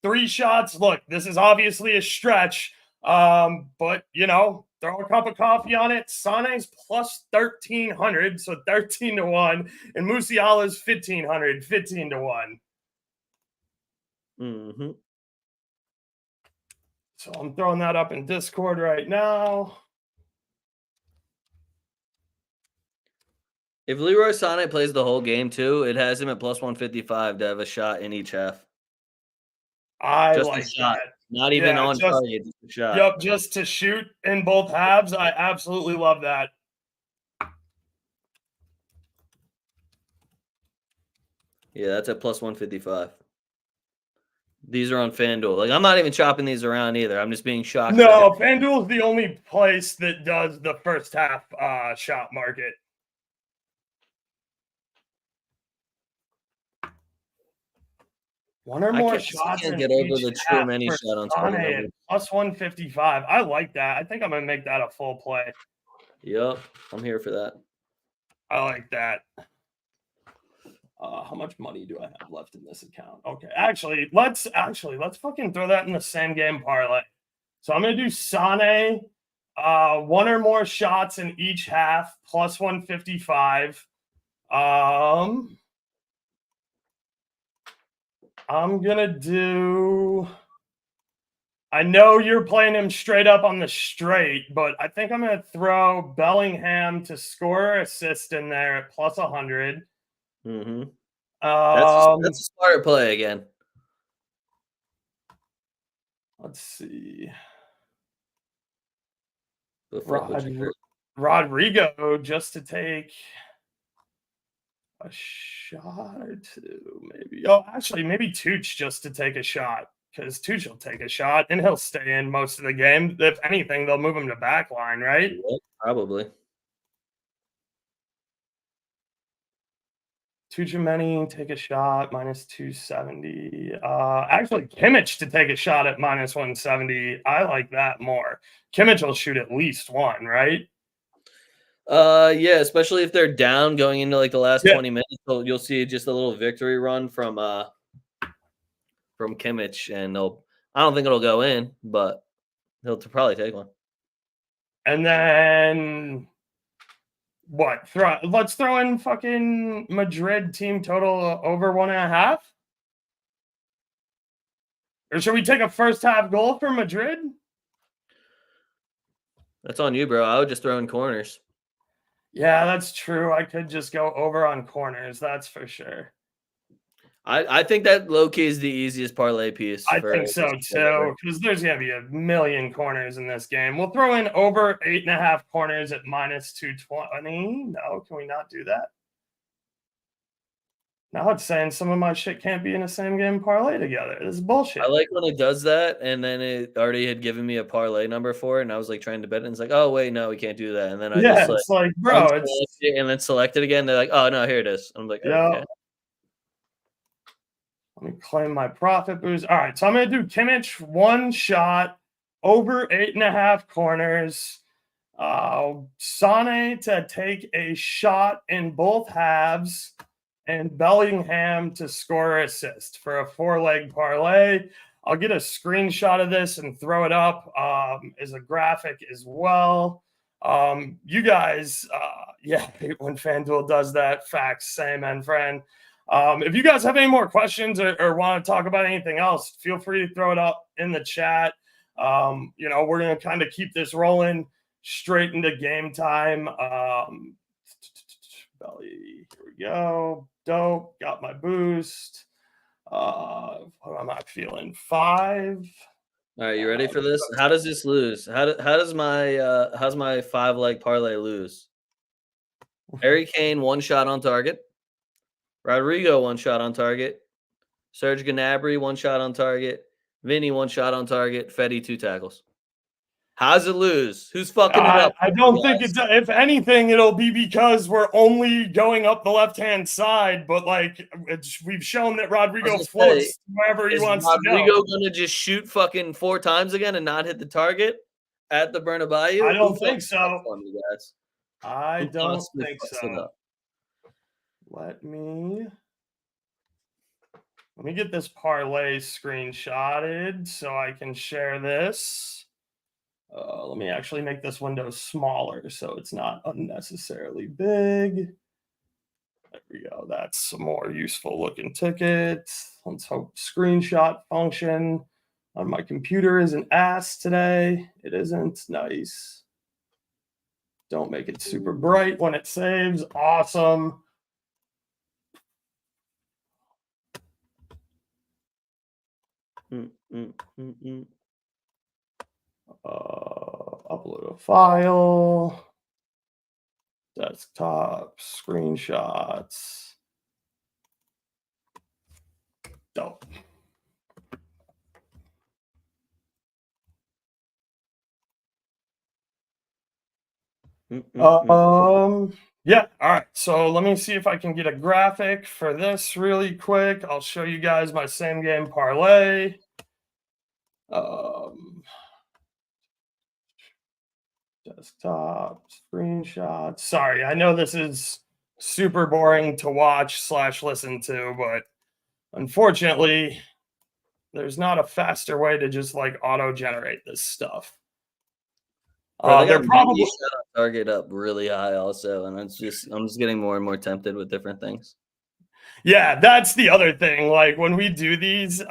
A: 3 shots. Look, this is obviously a stretch, but throw a cup of coffee on it. Sané's plus 1,300, so 13 to 1, and Musiala's 1,500, 15 to 1.
B: Mm-hmm.
A: So I'm throwing that up in Discord right now.
B: If Leroy Sané plays the whole game too, it has him at plus 155 to have a shot in each half.
A: I
B: Just
A: like
B: a shot.
A: that.
B: Not even
A: Yeah,
B: on target, just a shot.
A: Yep, just to shoot in both halves. I absolutely love that.
B: Yeah, that's at plus 155. These are on FanDuel. Like, I'm not even chopping these around either. I'm just being shocked.
A: No, FanDuel is the only place that does the first half shot market. One or more shots.
B: I can't get over the true many shot on
A: Sané plus 155. I like that. I think I'm gonna make that a full play.
B: Yep, I'm here for that.
A: I like that. How much money do I have left in this account? Okay, actually, let's fucking throw that in the same game parlay. So I'm gonna do Sané, 1 or more shots in each half, plus 155. I'm gonna do. I know you're playing him straight up on the straight, but I think I'm gonna throw Bellingham to score or assist in there at plus 100.
B: Mm-hmm. That's a smart play again.
A: Let's see. Rodrigo just to take a shot or 2, maybe. Oh, actually, maybe Tooch just to take a shot, because Tooch will take a shot and he'll stay in most of the game. If anything, they'll move him to back line, right?
B: Yep, probably.
A: Tujameni take a shot, minus 270. Actually, Kimmich to take a shot at minus 170. I like that more. Kimmich will shoot at least 1, right?
B: Yeah, especially if they're down going into like the last 20 minutes, so you'll see just a little victory run from Kimmich, and I don't think it'll go in, but he'll probably take one.
A: And then what? Let's throw in fucking Madrid team total over 1.5. Or should we take a first half goal for Madrid?
B: That's on you, bro. I would just throw in corners.
A: Yeah, that's true. I could just go over on corners. That's for sure.
B: I think that low key is the easiest parlay piece
A: I
B: for
A: think so
B: this
A: too, because there's going to be a million corners in this game. We'll throw in over 8.5 corners at minus 220. No, can we not do that? Now it's saying some of my shit can't be in the same game parlay together. This is bullshit.
B: I like when it does that, and then it already had given me a parlay number for it, and I was like trying to bet it, and it's like, oh wait, no, we can't do that. And then I
A: Yeah,
B: just like
A: it's like, bro, it's
B: unselect it and then select it again. They're like, oh no, here it is. I'm like,
A: yeah.
B: okay.
A: Let me claim my profit boost. All right, so I'm gonna do Kimmich one shot over 8.5 corners. Sane to take a shot in both halves, and Bellingham to score assist for a 4-leg parlay. I'll get a screenshot of this and throw it up as a graphic as well. You guys, yeah, I hate when FanDuel does that. Facts, same, and friend. If you guys have any more questions or want to talk about anything else, feel free to throw it up in the chat. You know, we're going to kind of keep this rolling straight into game time. Belly, here we go. Dope. Got my boost. What am I feeling? 5.
B: All right, you ready for this? How does this lose? How's my 5-leg parlay lose? Harry Kane 1 shot on target. Rodrigo 1 shot on target. Serge Gnabry 1 shot on target. Vinny 1 shot on target. Fetty 2 tackles. How's it lose? Who's fucking it up?
A: I don't think it's. If anything, it'll be because we're only going up the left-hand side. But like, we've shown that Rodrigo floats wherever he wants to go.
B: Is Rodrigo gonna just shoot fucking 4 times again and not hit the target at the Bernabeu?
A: I don't think so. I
B: Who
A: don't
B: possibly
A: think
B: fucks it
A: so.
B: up?
A: Let me get this parlay screenshotted so I can share this. Let me actually make this window smaller so it's not unnecessarily big. There we go. That's a more useful looking ticket. Let's hope screenshot function on my computer isn't ass today. It isn't. Nice. Don't make it super bright when it saves. Awesome. Upload a file. Desktop screenshots. Dope. Yeah. All right. So let me see if I can get a graphic for this really quick. I'll show you guys my same game parlay. Desktop screenshots. Sorry, I know this is super boring to watch / listen to, but unfortunately, there's not a faster way to just like auto generate this stuff.
B: They're probably target up really high also, and I'm just getting more and more tempted with different things.
A: Yeah, that's the other thing. Like when we do these,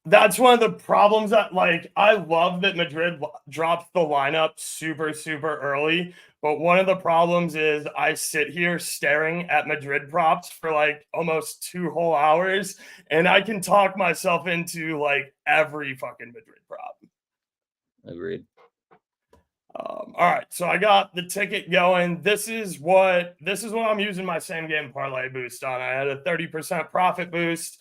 A: that's one of the problems that, like, I love that Madrid dropped the lineup super, super early. But one of the problems is I sit here staring at Madrid props for like almost 2 whole hours, and I can talk myself into like every fucking Madrid prop.
B: Agreed.
A: All right, so I got the ticket going. This is what I'm using my same game parlay boost on. I had a 30% profit boost.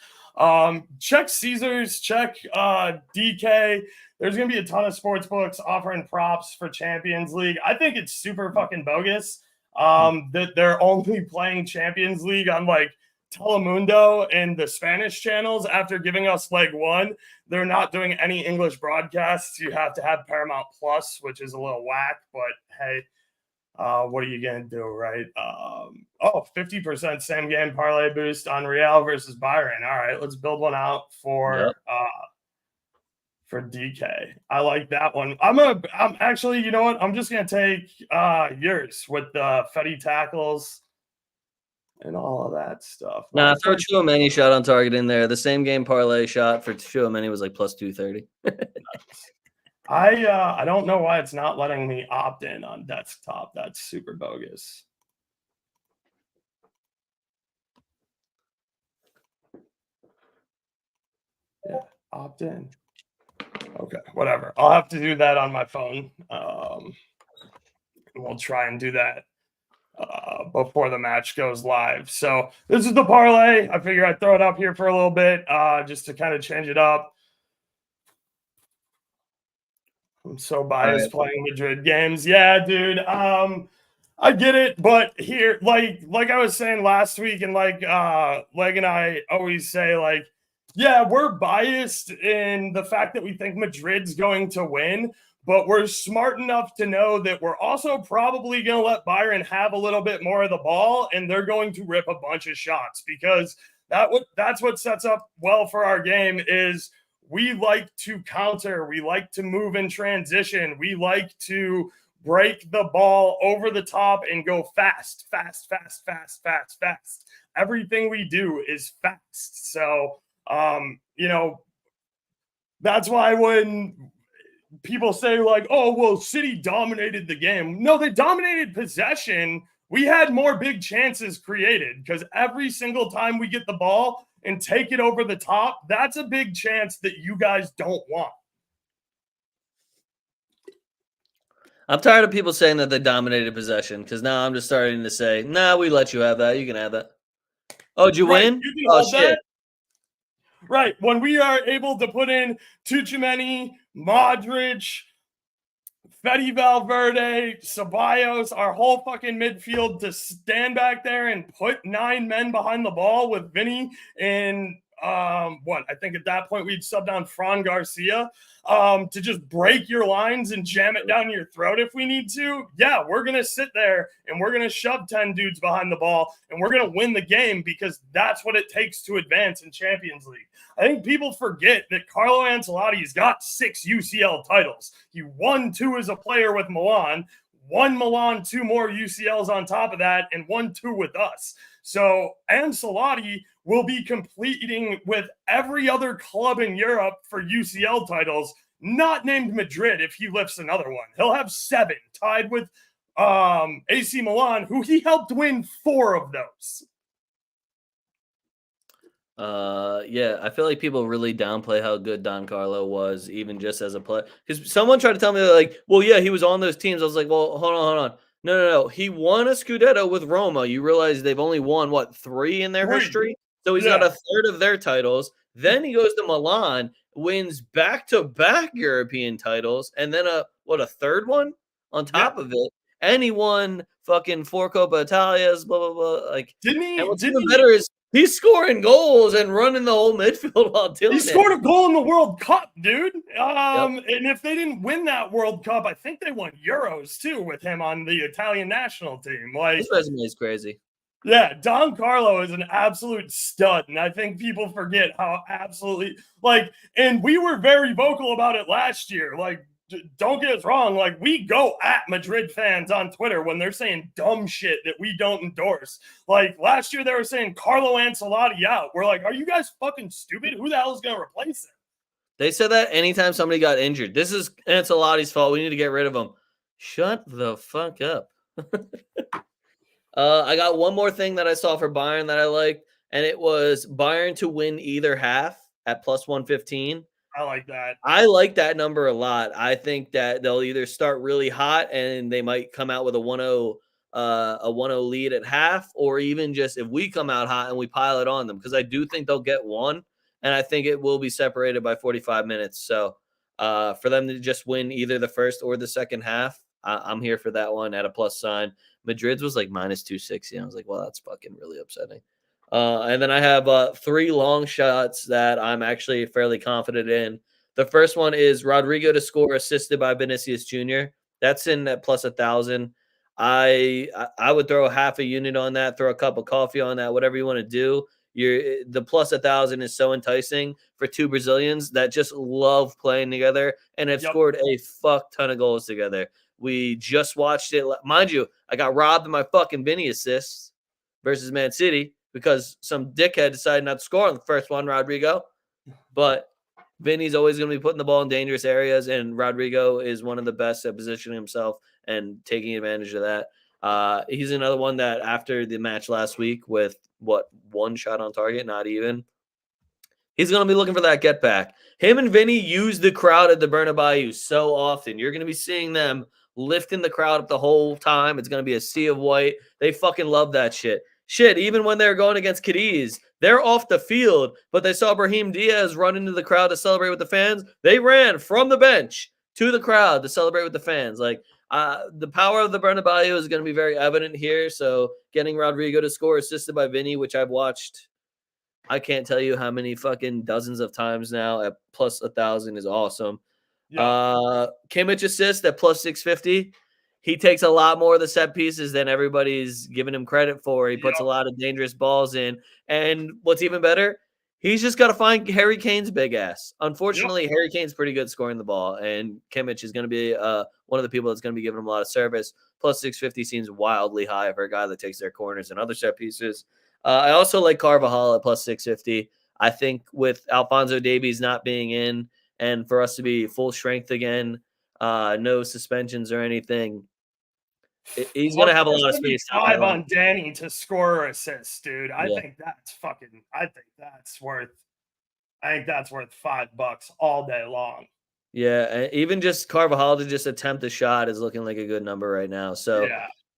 A: Check Caesars, check DK. There's gonna be a ton of sports books offering props for Champions League. I think it's super fucking bogus that they're only playing Champions League on like Telemundo and the Spanish channels after giving us leg 1. They're not doing any English broadcasts. You have to have Paramount Plus, which is a little whack, but hey, what are you going to do, right? 50% same game parlay boost on Real versus Bayern. All right, let's build one out for DK. I like that one. I'm actually, you know what? I'm just going to take yours with the Fetty tackles. and all of that stuff.
B: Nah, throw Chouameni shot on target in there. The same game parlay shot for Chouameni was like plus 230.
A: I don't know why it's not letting me opt in on desktop. That's super bogus. Yeah, opt in. Okay, whatever. I'll have to do that on my phone. We'll try and do that before the match goes live. So this is the parlay. I figure I'd throw it up here for a little bit just to kind of change it up. I'm so biased playing Madrid games. Yeah, dude. I get it, but here, like I was saying last week, and like Leg and I always say, like, yeah, we're biased in the fact that we think Madrid's going to win, but we're smart enough to know that we're also probably going to let Bayern have a little bit more of the ball, and they're going to rip a bunch of shots because that's what sets up well for our game is we like to counter, we like to move in transition, we like to break the ball over the top and go fast. Everything we do is fast. So, that's why when people say like, oh, well, City dominated the game. No, they dominated possession. We had more big chances created because every single time we get the ball and take it over the top, that's a big chance that you guys don't want.
B: I'm tired of people saying that they dominated possession because now I'm just starting to say, nah, we let you have that. You can have that. Oh, did you win?
A: You can
B: oh,
A: hold shit. That. Right. When we are able to put in Tchouameni, Modric, Fede Valverde, Ceballos, our whole fucking midfield to stand back there and put 9 men behind the ball with Vinny and I think at that point we'd sub down Fran Garcia to just break your lines and jam it down your throat if we need to. Yeah, we're going to sit there and we're going to shove 10 dudes behind the ball and we're going to win the game because that's what it takes to advance in Champions League. I think people forget that Carlo Ancelotti's got 6 UCL titles. He won 2 as a player with Milan, won Milan 2 more UCLs on top of that, and won 2 with us. So Ancelotti will be competing with every other club in Europe for UCL titles, not named Madrid if he lifts another one. He'll have 7, tied with AC Milan, who he helped win 4 of those.
B: Yeah, I feel like people really downplay how good Don Carlo was, even just as a player. Because someone tried to tell me, like, well, yeah, he was on those teams. I was like, well, hold on. No. He won a Scudetto with Roma. You realize they've only won, 3 in their history? So he's got a third of their titles. Then he goes to Milan, wins back-to-back European titles, and then a third one on top of it. And he won fucking 4 Coppa Italias, blah, blah, blah. Like,
A: didn't he?
B: And what's even better is he's scoring goals and running the whole midfield while doing it.
A: He scored a goal in the World Cup, dude. And if they didn't win that World Cup, I think they won Euros too with him on the Italian national team. Like,
B: his resume is crazy.
A: Yeah, Don Carlo is an absolute stud, and I think people forget how absolutely and we were very vocal about it last year. Like, don't get us wrong. Like, we go at Madrid fans on Twitter when they're saying dumb shit that we don't endorse. Like, last year they were saying Carlo Ancelotti out. We're like, are you guys fucking stupid? Who the hell is going to replace him?
B: They said that anytime somebody got injured. This is Ancelotti's fault. We need to get rid of him. Shut the fuck up. I got one more thing that I saw for Bayern that I liked, and it was Bayern to win either half at plus 115.
A: I like that.
B: I like that number a lot. I think that they'll either start really hot and they might come out with a 1-0 lead at half, or even just if we come out hot and we pile it on them, because I do think they'll get one, and I think it will be separated by 45 minutes. So for them to just win either the first or the second half, I'm here for that one at a plus sign. Madrid's was like minus 260. I was like, well, that's fucking really upsetting. And then I have 3 long shots that I'm actually fairly confident in. The first one is Rodrigo to score assisted by Vinicius Jr. That's in at plus 1,000. I would throw half a unit on that, throw a cup of coffee on that, whatever you want to do. The plus 1,000 is so enticing for 2 Brazilians that just love playing together and have scored a fuck ton of goals together. We just watched it. Mind you, I got robbed of my fucking Vinny assists. versus Man City because some dickhead decided not to score on the first one, Rodrigo. But Vinny's always going to be putting the ball in dangerous areas, and Rodrigo is one of the best at positioning himself and taking advantage of that. He's another one that after the match last week with one shot on target, not even. He's going to be looking for that get back. Him and Vinny use the crowd at the Bernabeu so often. You're going to be seeing them lifting the crowd up the whole time. It's going to be a sea of white. They fucking love that shit. Shit, even when they're going against Cadiz, they're off the field, but they saw Brahim Diaz run into the crowd to celebrate with the fans. They ran from the bench to the crowd to celebrate with the fans. Like, the power of the Bernabeu is going to be very evident here. So getting Rodrigo to score assisted by Vinny, which I've watched I can't tell you how many fucking dozens of times now at plus 1,000 is awesome. Kimmich assist at plus 650. He takes a lot more of the set pieces than everybody's giving him credit for. He puts a lot of dangerous balls in. And what's even better, he's just got to find Harry Kane's big ass. Unfortunately, Harry Kane's pretty good scoring the ball, and Kimmich is going to be one of the people that's going to be giving him a lot of service. Plus 650 seems wildly high for a guy that takes their corners and other set pieces. I also like Carvajal at plus 650. I think with Alphonso Davies not being in and for us to be full strength again, no suspensions or anything, he's going to have a lot of space.
A: Five on Danny to score or assist, dude. I think that's worth $5 all day long.
B: Yeah, even just Carvajal to just attempt a shot is looking like a good number right now. So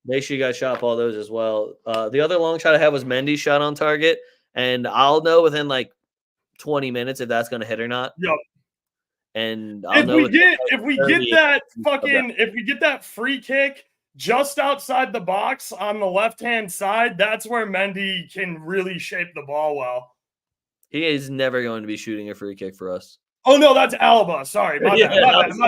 B: make sure you guys shop all those as well. The other long shot I had was Mendy's shot on target, and I'll know within like 20 minutes if that's going to hit or not.
A: Yep.
B: And
A: if we get that free kick just outside the box on the left-hand side, that's where Mendy can really shape the ball well.
B: He is never going to be shooting a free kick for us.
A: Oh no, that's Alaba. Sorry, my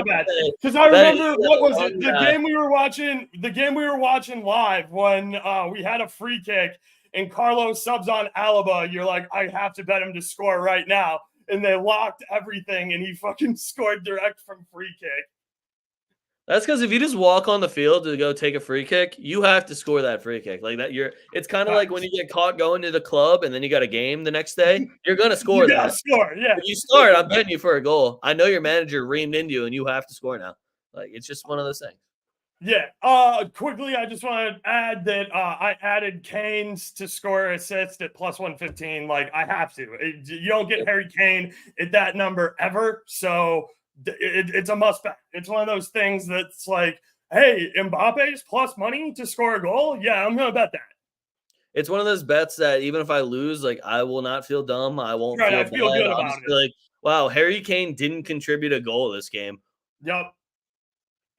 A: bad. Because I remember the game we were watching. The game we were watching live when we had a free kick and Carlos subs on Alaba. You're like, I have to bet him to score right now, and they locked everything, and he fucking scored direct from free kick.
B: That's because if you just walk on the field to go take a free kick, you have to score that free kick. Like that, it's kind of like when you get caught going to the club and then you got a game the next day, you're gonna score
A: you gotta score,
B: If you start, I'm betting you for a goal. I know your manager reamed into you and you have to score now. Like it's just one of those things.
A: Yeah. Quickly, I just want to add that I added Kane's to score assist at plus 115. Like I have to. You don't get Harry Kane at that number ever, so it's a must bet. It's one of those things that's like, hey, Mbappe's plus money to score a goal. Yeah, I'm gonna bet that.
B: It's one of those bets that even if I lose, like I will not feel dumb. I won't
A: feel good about it.
B: Like, wow, Harry Kane didn't contribute a goal this game.
A: Yep.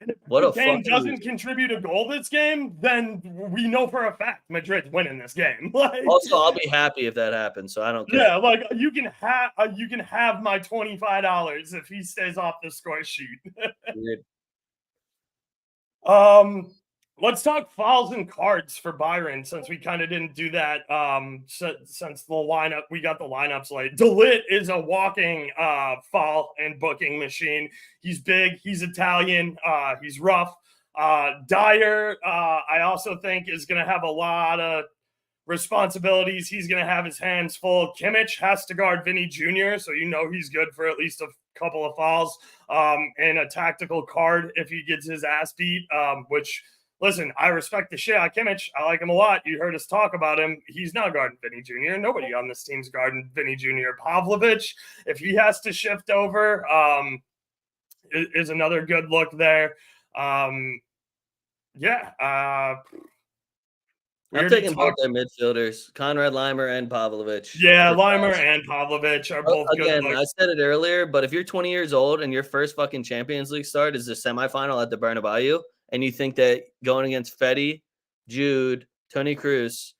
A: And if
B: what
A: Kane doesn't contribute a goal this game, then we know for a fact Madrid's winning this game.
B: Also, I'll be happy if that happens, so I don't care.
A: Yeah, like you can have my $25 if he stays off the score sheet. Let's talk fouls and cards for Bayern since we kind of didn't do that. Since the lineup, we got the lineups late. De Ligt is a walking foul and booking machine. He's big. He's Italian. He's rough. Dyer, I also think is going to have a lot of responsibilities. He's going to have his hands full. Kimmich has to guard Vinny Jr., so you know he's good for at least a couple of fouls and a tactical card if he gets his ass beat, which – listen, I respect the shit out of Kimmich. I like him a lot. You heard us talk about him. He's not guarding Vinny Jr. Nobody on this team's guarding Vinny Jr. Pavlovic, if he has to shift over, is another good look there.
B: I'm taking both their midfielders, Konrad Laimer and Pavlovic.
A: Yeah, Laimer and Pavlovic are both good looks.
B: I said it earlier, but if you're 20 years old and your first fucking Champions League start is the semifinal at the Bernabeu, and you think that going against Fetty, Jude, Toni Kroos,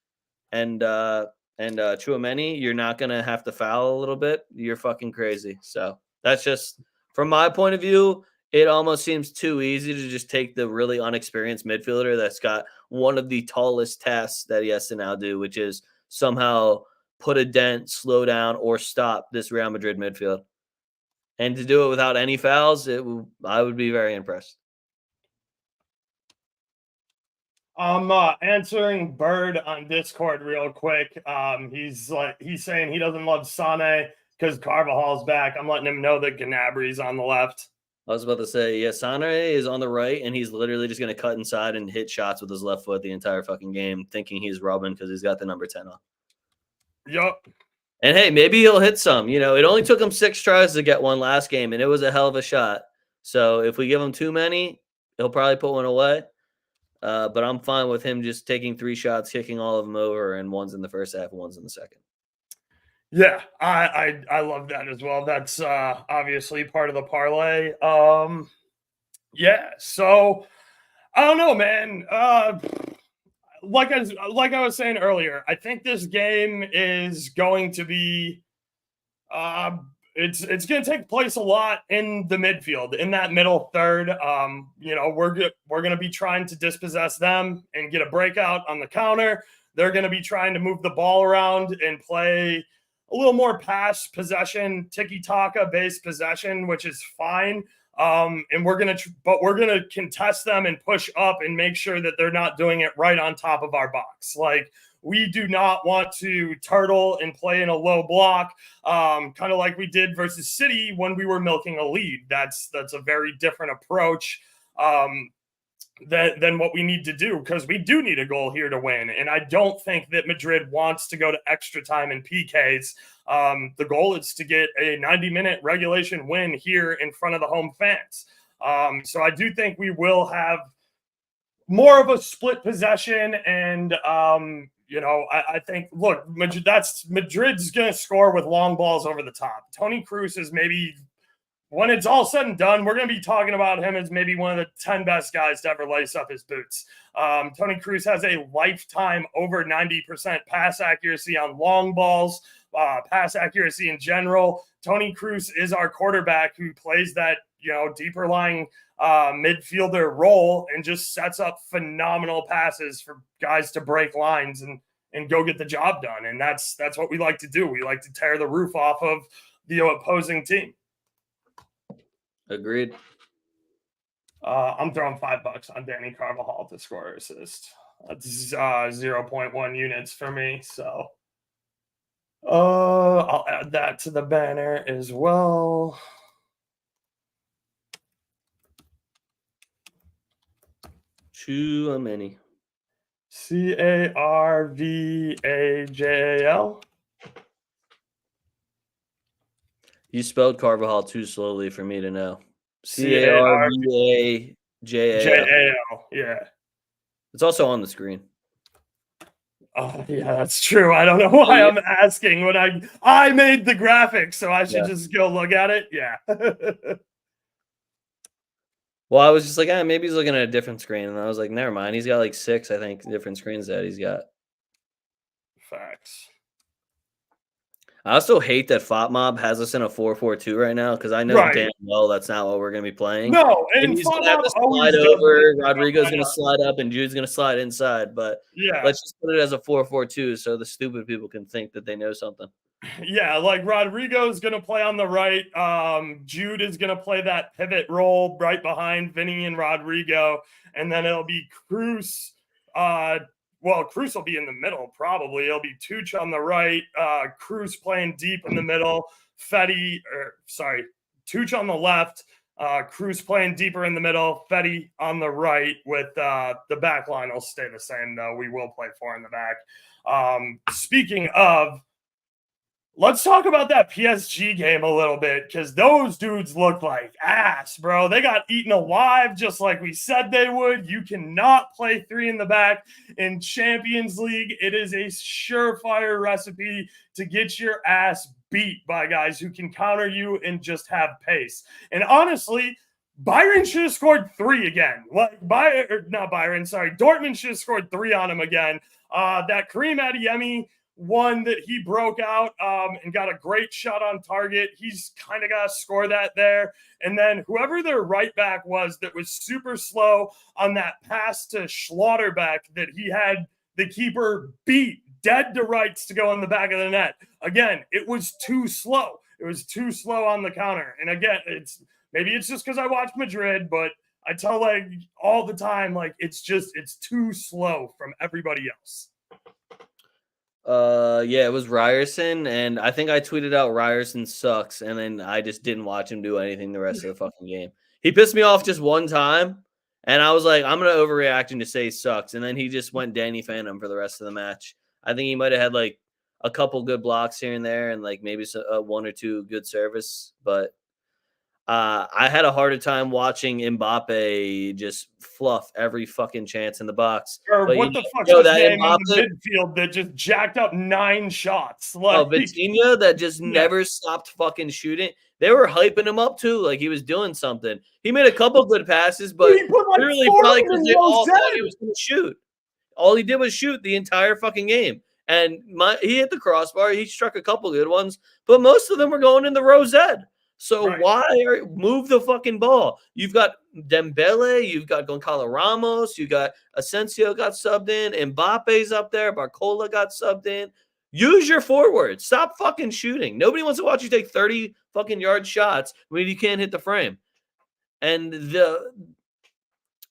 B: and Tchouaméni, you're not going to have to foul a little bit, you're fucking crazy. So that's just, from my point of view, it almost seems too easy to just take the really unexperienced midfielder that's got one of the tallest tasks that he has to now do, which is somehow put a dent, slow down, or stop this Real Madrid midfield. And to do it without any fouls, I would be very impressed.
A: I'm answering Bird on Discord real quick. He's saying he doesn't love Sane because Carvajal's back. I'm letting him know that Gnabry's on the left.
B: I was about to say, yeah, Sane is on the right, and he's literally just going to cut inside and hit shots with his left foot the entire fucking game, thinking he's Robin because he's got the number 10 on.
A: Yup.
B: And hey, maybe he'll hit some. You know, it only took him 6 tries to get one last game, and it was a hell of a shot. So if we give him too many, he'll probably put one away. But I'm fine with him just taking 3 shots, kicking all of them over, and one's in the first half and one's in the second.
A: Yeah, I love that as well. That's obviously part of the parlay. Yeah, so I don't know, man. Like I was saying earlier, I think this game is going to be it's going to take place a lot in the midfield, in that middle third. We're going to be trying to dispossess them and get a breakout on the counter. They're going to be trying to move the ball around and play a little more pass possession, tiki-taka based possession, which is fine. And we're going to contest them and push up and make sure that they're not doing it right on top of our box. Like, we do not want to turtle and play in a low block, kind of like we did versus City when we were milking a lead. That's a very different approach than what we need to do, because we do need a goal here to win. And I don't think that Madrid wants to go to extra time in PKs. The goal is to get a 90-minute regulation win here in front of the home fans. So I do think we will have more of a split possession. And, I think, look, Madrid's going to score with long balls over the top. Toni Kroos is maybe, when it's all said and done, we're going to be talking about him as maybe one of the 10 best guys to ever lace up his boots. Toni Kroos has a lifetime over 90% pass accuracy on long balls, pass accuracy in general. Toni Kroos is our quarterback who plays that, deeper lying midfielder role and just sets up phenomenal passes for guys to break lines and go get the job done. And that's what we like to do. We like to tear the roof off of the opposing team.
B: Agreed.
A: I'm throwing $5 on Danny Carvajal to score or assist. That's 0.1 units for me. So I'll add that to the banner as well.
B: Too many.
A: Carvajal.
B: You spelled Carvajal too slowly for me to know. Carvajal.
A: Yeah.
B: It's also on the screen.
A: Oh, yeah, that's true. I don't know why I'm asking when I made the graphic, so I should just go look at it. Yeah.
B: Well, I was just like, maybe he's looking at a different screen. And I was like, never mind. He's got like 6, I think, different screens that he's got.
A: Facts.
B: I also hate that FOTMob has us in a 4-4-2 right now, because I know damn well that's not what we're going to be playing.
A: No,
B: and he's going to have to slide over. Rodrigo's going to slide up, and Jude's going to slide inside. But let's just put it as a 4-4-2 so the stupid people can think that they know something.
A: Yeah, like Rodrigo's going to play on the right. Jude is going to play that pivot role right behind Vinny and Rodrigo. And then it'll be Kroos. Kroos will be in the middle, probably. It'll be Tuch on the right, Kroos playing deep in the middle, Tuch on the left, Kroos playing deeper in the middle, Fetty on the right, with the back line will stay the same, though. We will play 4 in the back. Speaking of, let's talk about that PSG game a little bit, because those dudes look like ass, bro. They got eaten alive just like we said they would. You cannot play 3 in the back in Champions League. It is a surefire recipe to get your ass beat by guys who can counter you and just have pace. And honestly, Bayern should have scored 3 again. Dortmund should have scored 3 on him again. That Karim Adeyemi one that he broke out and got a great shot on target. He's kind of got to score that there. And then whoever their right back was that was super slow on that pass to Schlotterbeck that he had the keeper beat dead to rights to go in the back of the net. Again, it was too slow. It was too slow on the counter. And again, maybe it's just because I watched Madrid, but I tell like all the time, like it's too slow from everybody else.
B: Yeah, it was Ryerson, and I think I tweeted out Ryerson sucks, and then I just didn't watch him do anything the rest of the fucking game. He pissed me off just one time, and I was like, I'm gonna overreact and just say he sucks, and then he just went Danny Phantom for the rest of the match. I think he might have had like a couple good blocks here and there, and like maybe one or two good service, but I had a harder time watching Mbappe just fluff every fucking chance in the box.
A: Or
B: But
A: what the fuck's
B: you know
A: his
B: that
A: name in
B: Mbappe.
A: the midfield that just jacked up 9 shots?
B: Oh,
A: Like,
B: Vitinha that just
A: yeah.
B: never stopped fucking shooting. They were hyping him up too, like he was doing something. He made a couple good passes, but
A: He put like
B: literally
A: 4
B: probably
A: of them
B: because
A: in
B: they all thought he
A: Rosette.
B: was going to shoot. All he did was shoot the entire fucking game, and he hit the crossbar. He struck a couple good ones, but most of them were going in the rosette. So
A: Right.
B: move the fucking ball? You've got Dembele, you've got Goncalo Ramos, you got Asensio got subbed in, Mbappe's up there, Barcola got subbed in. Use your forwards. Stop fucking shooting. Nobody wants to watch you take 30 fucking yard shots when you can't hit the frame. And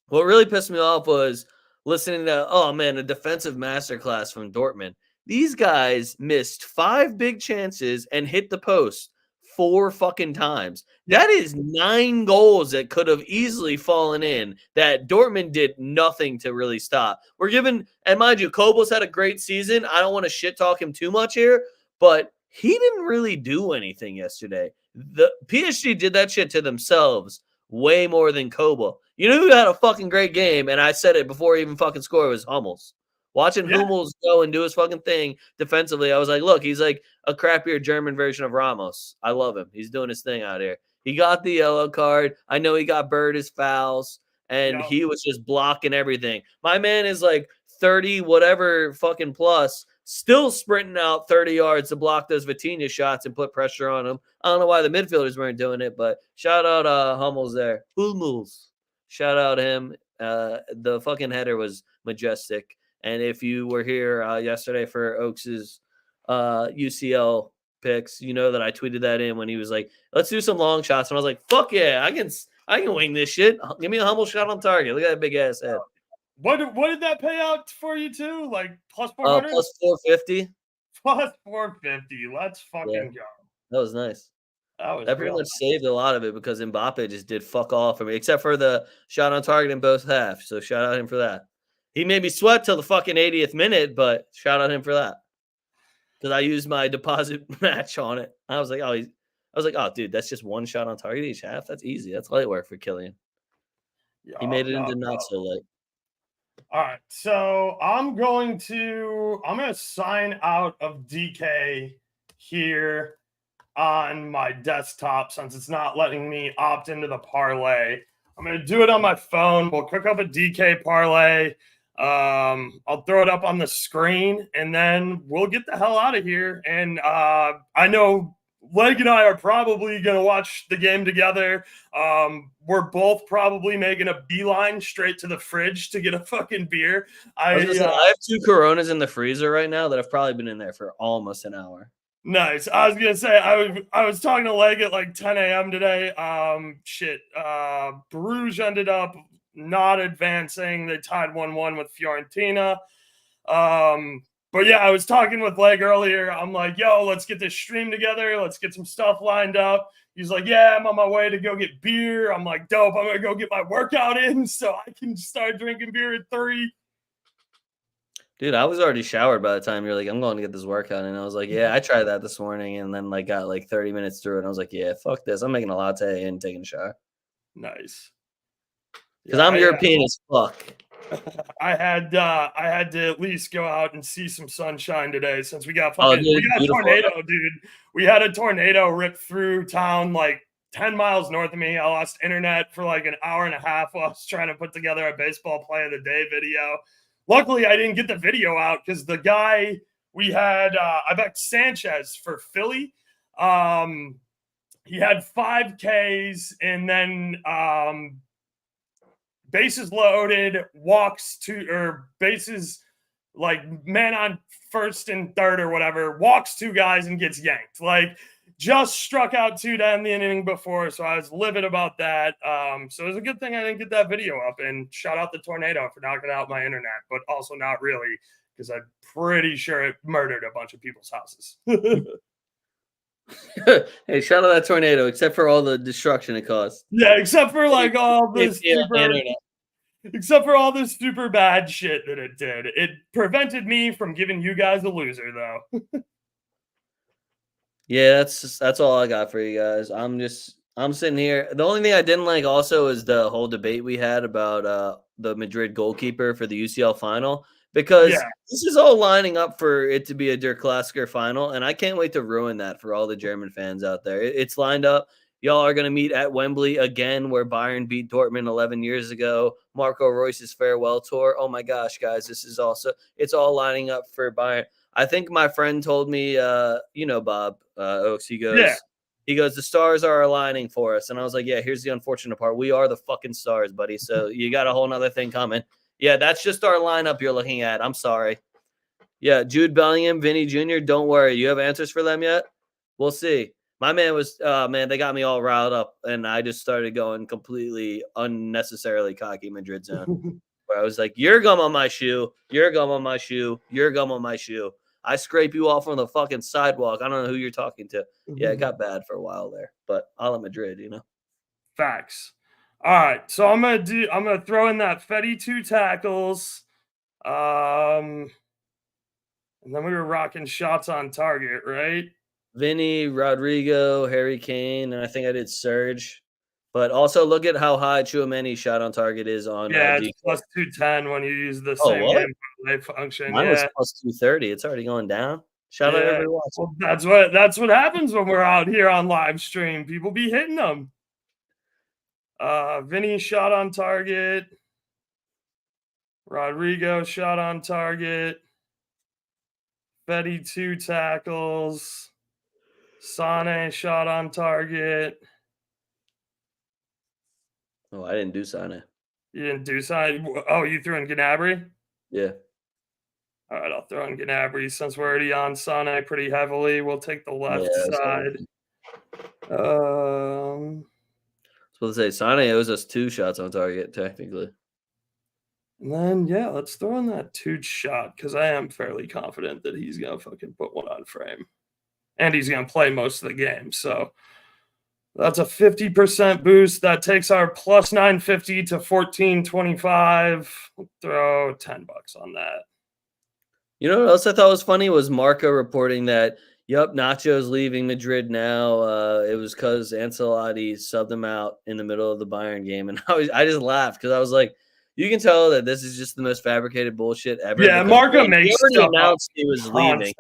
B: what really pissed me off was listening to, oh man, a defensive masterclass from Dortmund. These guys missed 5 big chances and hit the post 4 fucking times.
A: Yeah.
B: That is 9 goals that could have easily fallen in that Dortmund did nothing to really stop. We're given, and mind you, Kobel's had a great season. I don't want to shit talk him too much here, but he didn't really do anything yesterday. The PSG did that shit to themselves way more than Kobel. You know who had a fucking great game, and I said it before he even fucking scored, was Hummels. Watching Hummels go and do his fucking thing defensively, I was like, look, he's like a crappier German version of Ramos. I love him. He's doing his thing out here. He got the yellow card. I know he got Bird his fouls, and he was just blocking everything. My man is like 30 whatever fucking plus, still sprinting out 30 yards to block those Vitinha shots and put pressure on him. I don't know why the midfielders weren't doing it, but shout out Hummels there. Hummels. Shout out him. The fucking header was majestic. And if you were here yesterday for Oaks's UCL picks, you know that I tweeted that in when he was like, let's do some long shots. And I was like, fuck yeah, I can wing this shit. Give me a Hummel shot on target. Look at that big ass head.
A: What did that pay out for you too? Like plus 400?
B: Plus 450.
A: Plus 450. Let's fucking go.
B: That was nice.
A: That
B: pretty much saved a lot of it because Mbappe just did fuck all for me, except for the shot on target in both halves. So shout out him for that. He made me sweat till the fucking 80th minute, but shout out him for that. Because I used my deposit match on it. I was like, oh, dude, that's just one shot on target each half. That's easy. That's light work for Killian. He made it into not so light.
A: All right, so I'm going to sign out of DK here on my desktop since it's not letting me opt into the parlay. I'm going to do it on my phone. We'll cook up a DK parlay. I'll throw it up on the screen and then we'll get the hell out of here. And I know Leg and I are probably going to watch the game together. We're both probably making a beeline straight to the fridge to get a fucking beer. I
B: have 2 Coronas in the freezer right now that have probably been in there for almost an hour.
A: Nice. I was gonna say I was talking to Leg at like 10 a.m. today. Bruges ended up not advancing. They tied 1-1 with Fiorentina. But yeah, I was talking with Leg earlier. I'm like, yo, let's get this stream together. Let's get some stuff lined up. He's like, yeah, I'm on my way to go get beer. I'm like, dope. I'm gonna go get my workout in so I can start drinking beer at 3.
B: Dude, I was already showered by the time you're like, I'm going to get this workout. And I was like, yeah, I tried that this morning and then like got like 30 minutes through it. And I was like, yeah, fuck this. I'm making a latte and taking a shower.
A: Nice.
B: Because I'm European as fuck.
A: I had to at least go out and see some sunshine today since we got a tornado, dude. We had a tornado rip through town like 10 miles north of me. I lost internet for like an hour and a half while I was trying to put together a baseball play of the day video. Luckily, I didn't get the video out because the guy we had, I backed Sanchez for Philly. He had 5 Ks and then bases loaded, bases like man on first and third or whatever, walks 2 guys and gets yanked. Like just struck out 2 to end the inning before, so I was livid about that. So it was a good thing I didn't get that video up, and shout out the tornado for knocking out my internet, but also not really, because I'm pretty sure it murdered a bunch of people's houses.
B: Hey, shout out that tornado, except for all the destruction it caused.
A: Yeah, except for like all this
B: internet.
A: except for all this super bad shit that it did. It prevented me from giving you guys a loser, though.
B: Yeah, that's all I got for you guys. I'm sitting here. The only thing I didn't like also is the whole debate we had about the Madrid goalkeeper for the UCL final, because
A: Yeah.
B: this is all lining up for it to be a Der Klassiker final, and I can't wait to ruin that for all the German fans out there. It's lined up. Y'all are going to meet at Wembley again, where Bayern beat Dortmund 11 years ago. Marco Reus's farewell tour. Oh my gosh, guys, it's all lining up for Bayern. I think my friend told me, Bob Oaks, he goes, the stars are aligning for us. And I was like, yeah, here's the unfortunate part. We are the fucking stars, buddy. So you got a whole nother thing coming. Yeah, that's just our lineup you're looking at. I'm sorry. Yeah, Jude Bellingham, Vinny Jr., don't worry. You have answers for them yet? We'll see. My man was, they got me all riled up, and I just started going completely unnecessarily cocky Madrid zone, where I was like, you're gum on my shoe, you're gum on my shoe, you're gum on my shoe. I scrape you off on the fucking sidewalk. I don't know who you're talking to. Yeah, it got bad for a while there, but a la Madrid,
A: Facts. All right, so I'm gonna throw in that Fetty 2 tackles. And then we were rocking shots on target, right?
B: Vinny, Rodrigo, Harry Kane, and I think I did Serge. But also look at how high Tchouaméni's shot on target is on.
A: Yeah, it's plus 210 when you use the same game function.
B: Mine was plus 230. It's already going down. Shout out everybody watching.
A: Well, that's what happens when we're out here on live stream. People be hitting them. Vinny shot on target. Rodrigo shot on target. Betty 2 tackles. Sane shot on target.
B: Oh, I didn't do Sane.
A: You didn't do Sane? Oh, you threw in Gnabry?
B: Yeah.
A: All right, I'll throw in Gnabry since we're already on Sane pretty heavily. We'll take the left side.
B: I was supposed to say Sane owes us 2 shots on target, technically.
A: And then, yeah, let's throw in that 2 shot, because I am fairly confident that he's going to fucking put one on frame. And he's going to play most of the game. So that's a 50% boost. That takes our plus 950 to 1425. We'll throw $10 on that.
B: You know what else I thought was funny was Marco reporting that, Nacho's leaving Madrid now. It was because Ancelotti subbed him out in the middle of the Bayern game. And I just laughed because I was like, you can tell that this is just the most fabricated bullshit ever.
A: Yeah, Marco makes stuff
B: announced he was leaving.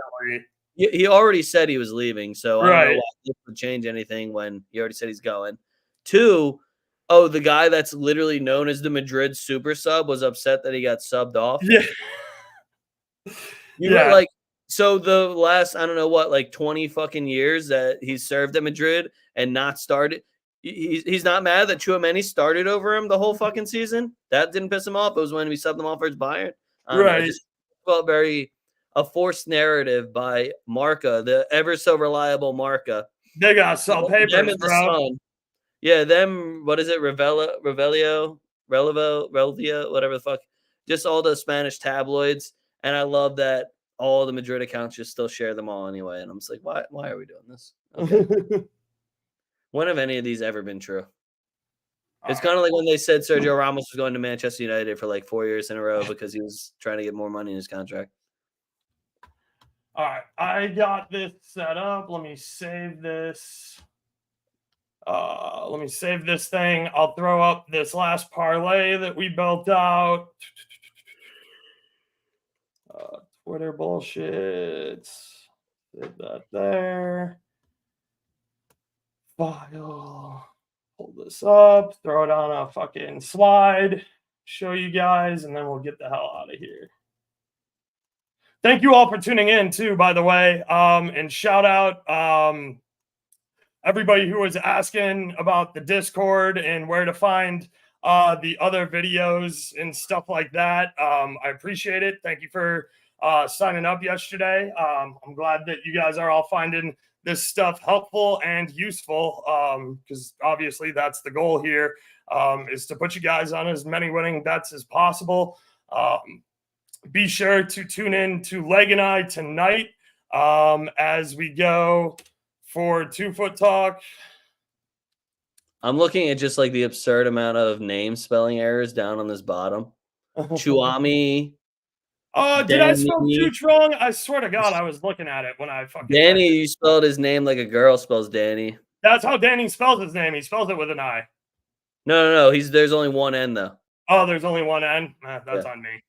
B: He already said he was leaving, so I don't know why this would change anything when he already said he's going. 2, the guy that's literally known as the Madrid super sub was upset that he got subbed off.
A: Yeah.
B: So the last, I don't know what, 20 fucking years that he's served at Madrid and not started. He's not mad that Tchouaméni started over him the whole fucking season. That didn't piss him off. It was when we subbed him off for his Bayern. It just felt a forced narrative by Marca, the ever so reliable Marca.
A: They got sell papers, bro.
B: Sun. Yeah, them. What is it? Revelio, whatever the fuck. Just all the Spanish tabloids, and I love that all the Madrid accounts just still share them all anyway. And I'm just like, why are we doing this? Okay. When have any of these ever been true? It's kind of like when they said Sergio Ramos was going to Manchester United for 4 years in a row because he was trying to get more money in his contract.
A: All right, I got this set up. Let me save this. Let me save this thing. I'll throw up this last parlay that we built out. Twitter bullshit. Save that there. File. Pull this up. Throw it on a fucking slide. Show you guys, and then we'll get the hell out of here. Thank you all for tuning in, too, by the way. And shout out everybody who was asking about the Discord and where to find the other videos and stuff like that. I appreciate it. Thank you for signing up yesterday. I'm glad that you guys are all finding this stuff helpful and useful, because obviously that's the goal here, is to put you guys on as many winning bets as possible. Be sure to tune in to Leg and I tonight as we go for 2 Foot Talk.
B: I'm looking at just like the absurd amount of name spelling errors down on this bottom. Chuami.
A: Did I spell Chooch wrong? I swear to God, I was looking at it when I fucking
B: Danny, you spelled his name like a girl spells Danny.
A: That's how Danny spells his name. He spells it with an I.
B: No. There's only one N though.
A: Oh, there's only one N? That's on me.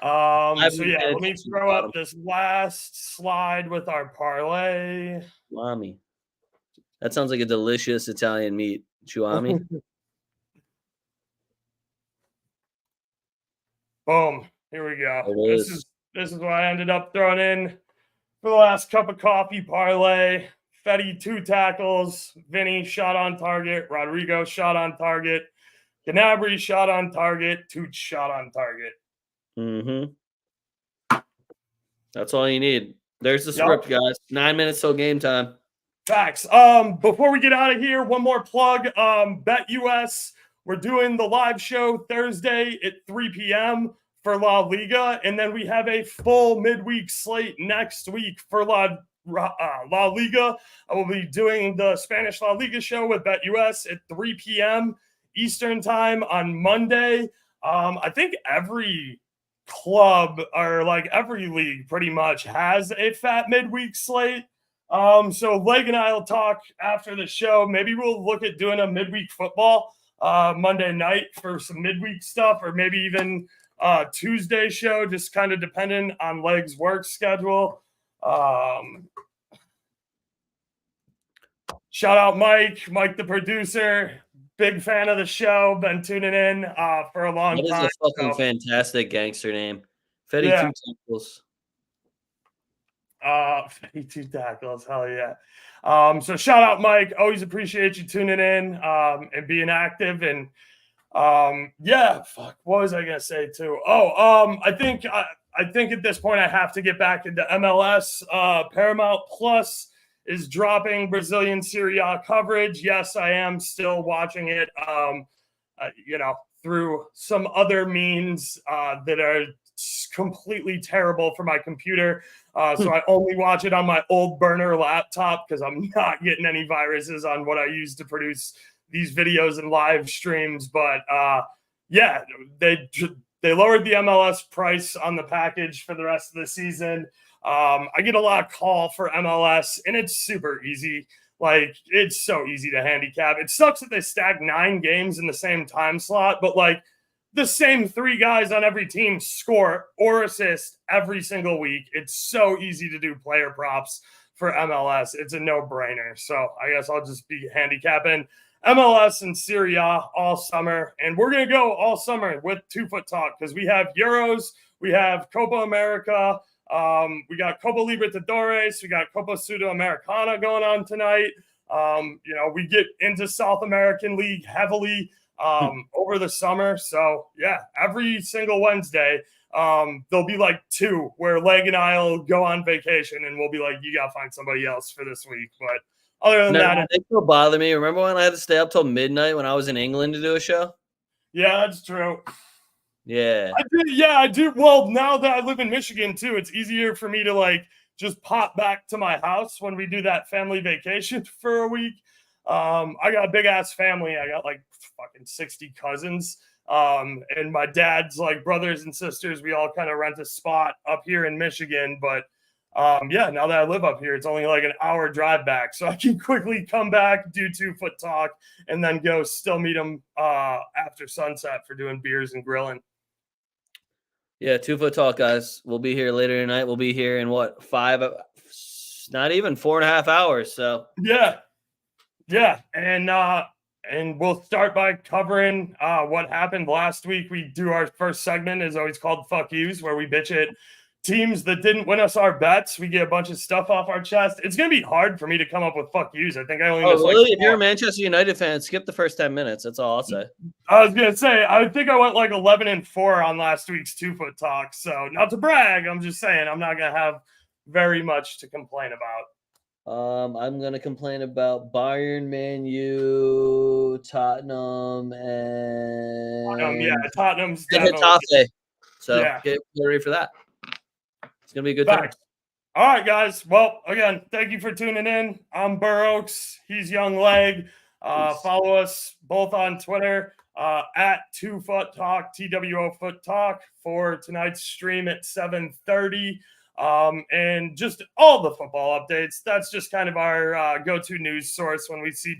A: So yeah, let me throw up this last slide with our parlay.
B: Chuami. That sounds like a delicious Italian meat. Chuami.
A: Boom. Here we go. This is what I ended up throwing in for the last cup of coffee parlay. Fetty 2 tackles. Vinny shot on target. Rodrigo shot on target. Gnabry shot on target. Tooch shot on target.
B: That's all you need. There's the script, guys. 9 minutes till game time.
A: Facts. Before we get out of here, one more plug. Bet US. We're doing the live show Thursday at 3 p.m. for La Liga, and then we have a full midweek slate next week for La Liga. I will be doing the Spanish La Liga show with Bet US at 3 p.m. Eastern time on Monday. I think every club or like every league pretty much has a fat midweek slate. So Leg and I will talk after the show. Maybe we'll look at doing a midweek football Monday night for some midweek stuff, or maybe even Tuesday show, just kind of depending on Leg's work schedule. Shout out Mike the producer. Big fan of the show. Been tuning in for a long time.
B: That is a fucking fantastic gangster name. Fetty 2 tackles.
A: Fetty 2 tackles. Hell yeah. So shout out Mike. Always appreciate you tuning in and being active. And what was I gonna say too? I think at this point I have to get back into MLS. Paramount Plus is dropping Brazilian Serie A coverage. Yes, I am still watching it, through some other means that are completely terrible for my computer. So I only watch it on my old burner laptop because I'm not getting any viruses on what I use to produce these videos and live streams. But they lowered the MLS price on the package for the rest of the season. I get a lot of call for MLS, and it's super easy. Like, it's so easy to handicap. It sucks that they stack 9 games in the same time slot, but like the same 3 guys on every team score or assist every single week. It's so easy to do player props for MLS. It's a no-brainer. So I guess I'll just be handicapping MLS and Serie A all summer. And we're going to go all summer with 2 Foot Talk because we have Euros, we have Copa America, we got Copa Libertadores, we got Copa Sudamericana going on tonight. We get into South American League heavily over the summer. So yeah, every single Wednesday, there'll be like 2 where Leg and I'll go on vacation and we'll be like, you gotta find somebody else for this week. But other than that,
B: it still bother me. Remember when I had to stay up till midnight when I was in England to do a show?
A: Yeah, that's true.
B: Yeah.
A: I do. Well, now that I live in Michigan too, it's easier for me to like just pop back to my house when we do that family vacation for a week. I got a big ass family. I got like fucking 60 cousins. And my dad's like brothers and sisters. We all kind of rent a spot up here in Michigan. But now that I live up here, it's only like an hour drive back. So I can quickly come back, do 2 Foot Talk, and then go still meet them after sunset for doing beers and grilling.
B: Yeah, 2 Foot Talk, guys. We'll be here later tonight. We'll be here in what, 5, not even 4.5 hours. So
A: yeah. And we'll start by covering what happened last week. We do our first segment is always called Fuck Yous, where we bitch at teams that didn't win us our bets. We get a bunch of stuff off our chest. It's going to be hard for me to come up with fuck yous. I think I only missed
B: really?
A: like
B: If you're a
A: 4.
B: Manchester United fan, skip the first 10 minutes. That's all I'll say.
A: I was going to say, I think I went like 11-4 on last week's 2-foot talk. So not to brag, I'm just saying I'm not going to have very much to complain about.
B: I'm going to complain about Bayern, Man U, Tottenham, and
A: Yeah, Tottenham's
B: and
A: definitely.
B: Getafe. So
A: Yeah.
B: get ready for that. It's going to be a good time.
A: All right, guys. Well, again, thank you for tuning in. I'm Burr Oaks. He's Young Leg. Follow us both on Twitter at 2-foot talk, TWO foot talk, for tonight's stream at 7:30. And just all the football updates. That's just kind of our go-to news source when we see,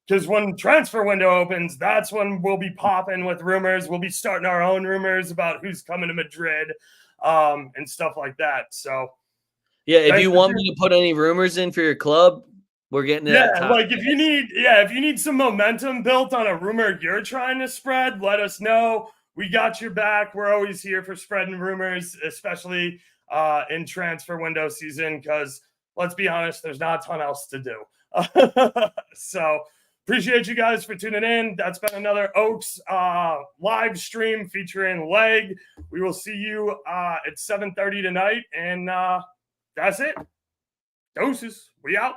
A: because when transfer window opens, that's when we'll be popping with rumors. We'll be starting our own rumors about who's coming to Madrid and stuff like that. So,
B: yeah, if you want me to put any rumors in for your club, we're getting to that time.
A: Like if you need some momentum built on a rumor you're trying to spread, let us know. We got your back. We're always here for spreading rumors, especially in transfer window season, because let's be honest, there's not a ton else to do. So appreciate you guys for tuning in. That's been another Oaks live stream featuring Leg. We will see you at 7:30 tonight, and that's it. Doses. We out.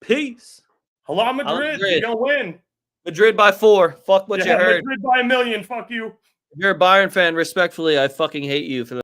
B: Peace.
A: Hello, Madrid. You're going to win.
B: Madrid by 4. Fuck what you heard.
A: Madrid by 1 million. Fuck you.
B: If you're a Bayern fan, respectfully, I fucking hate you for that.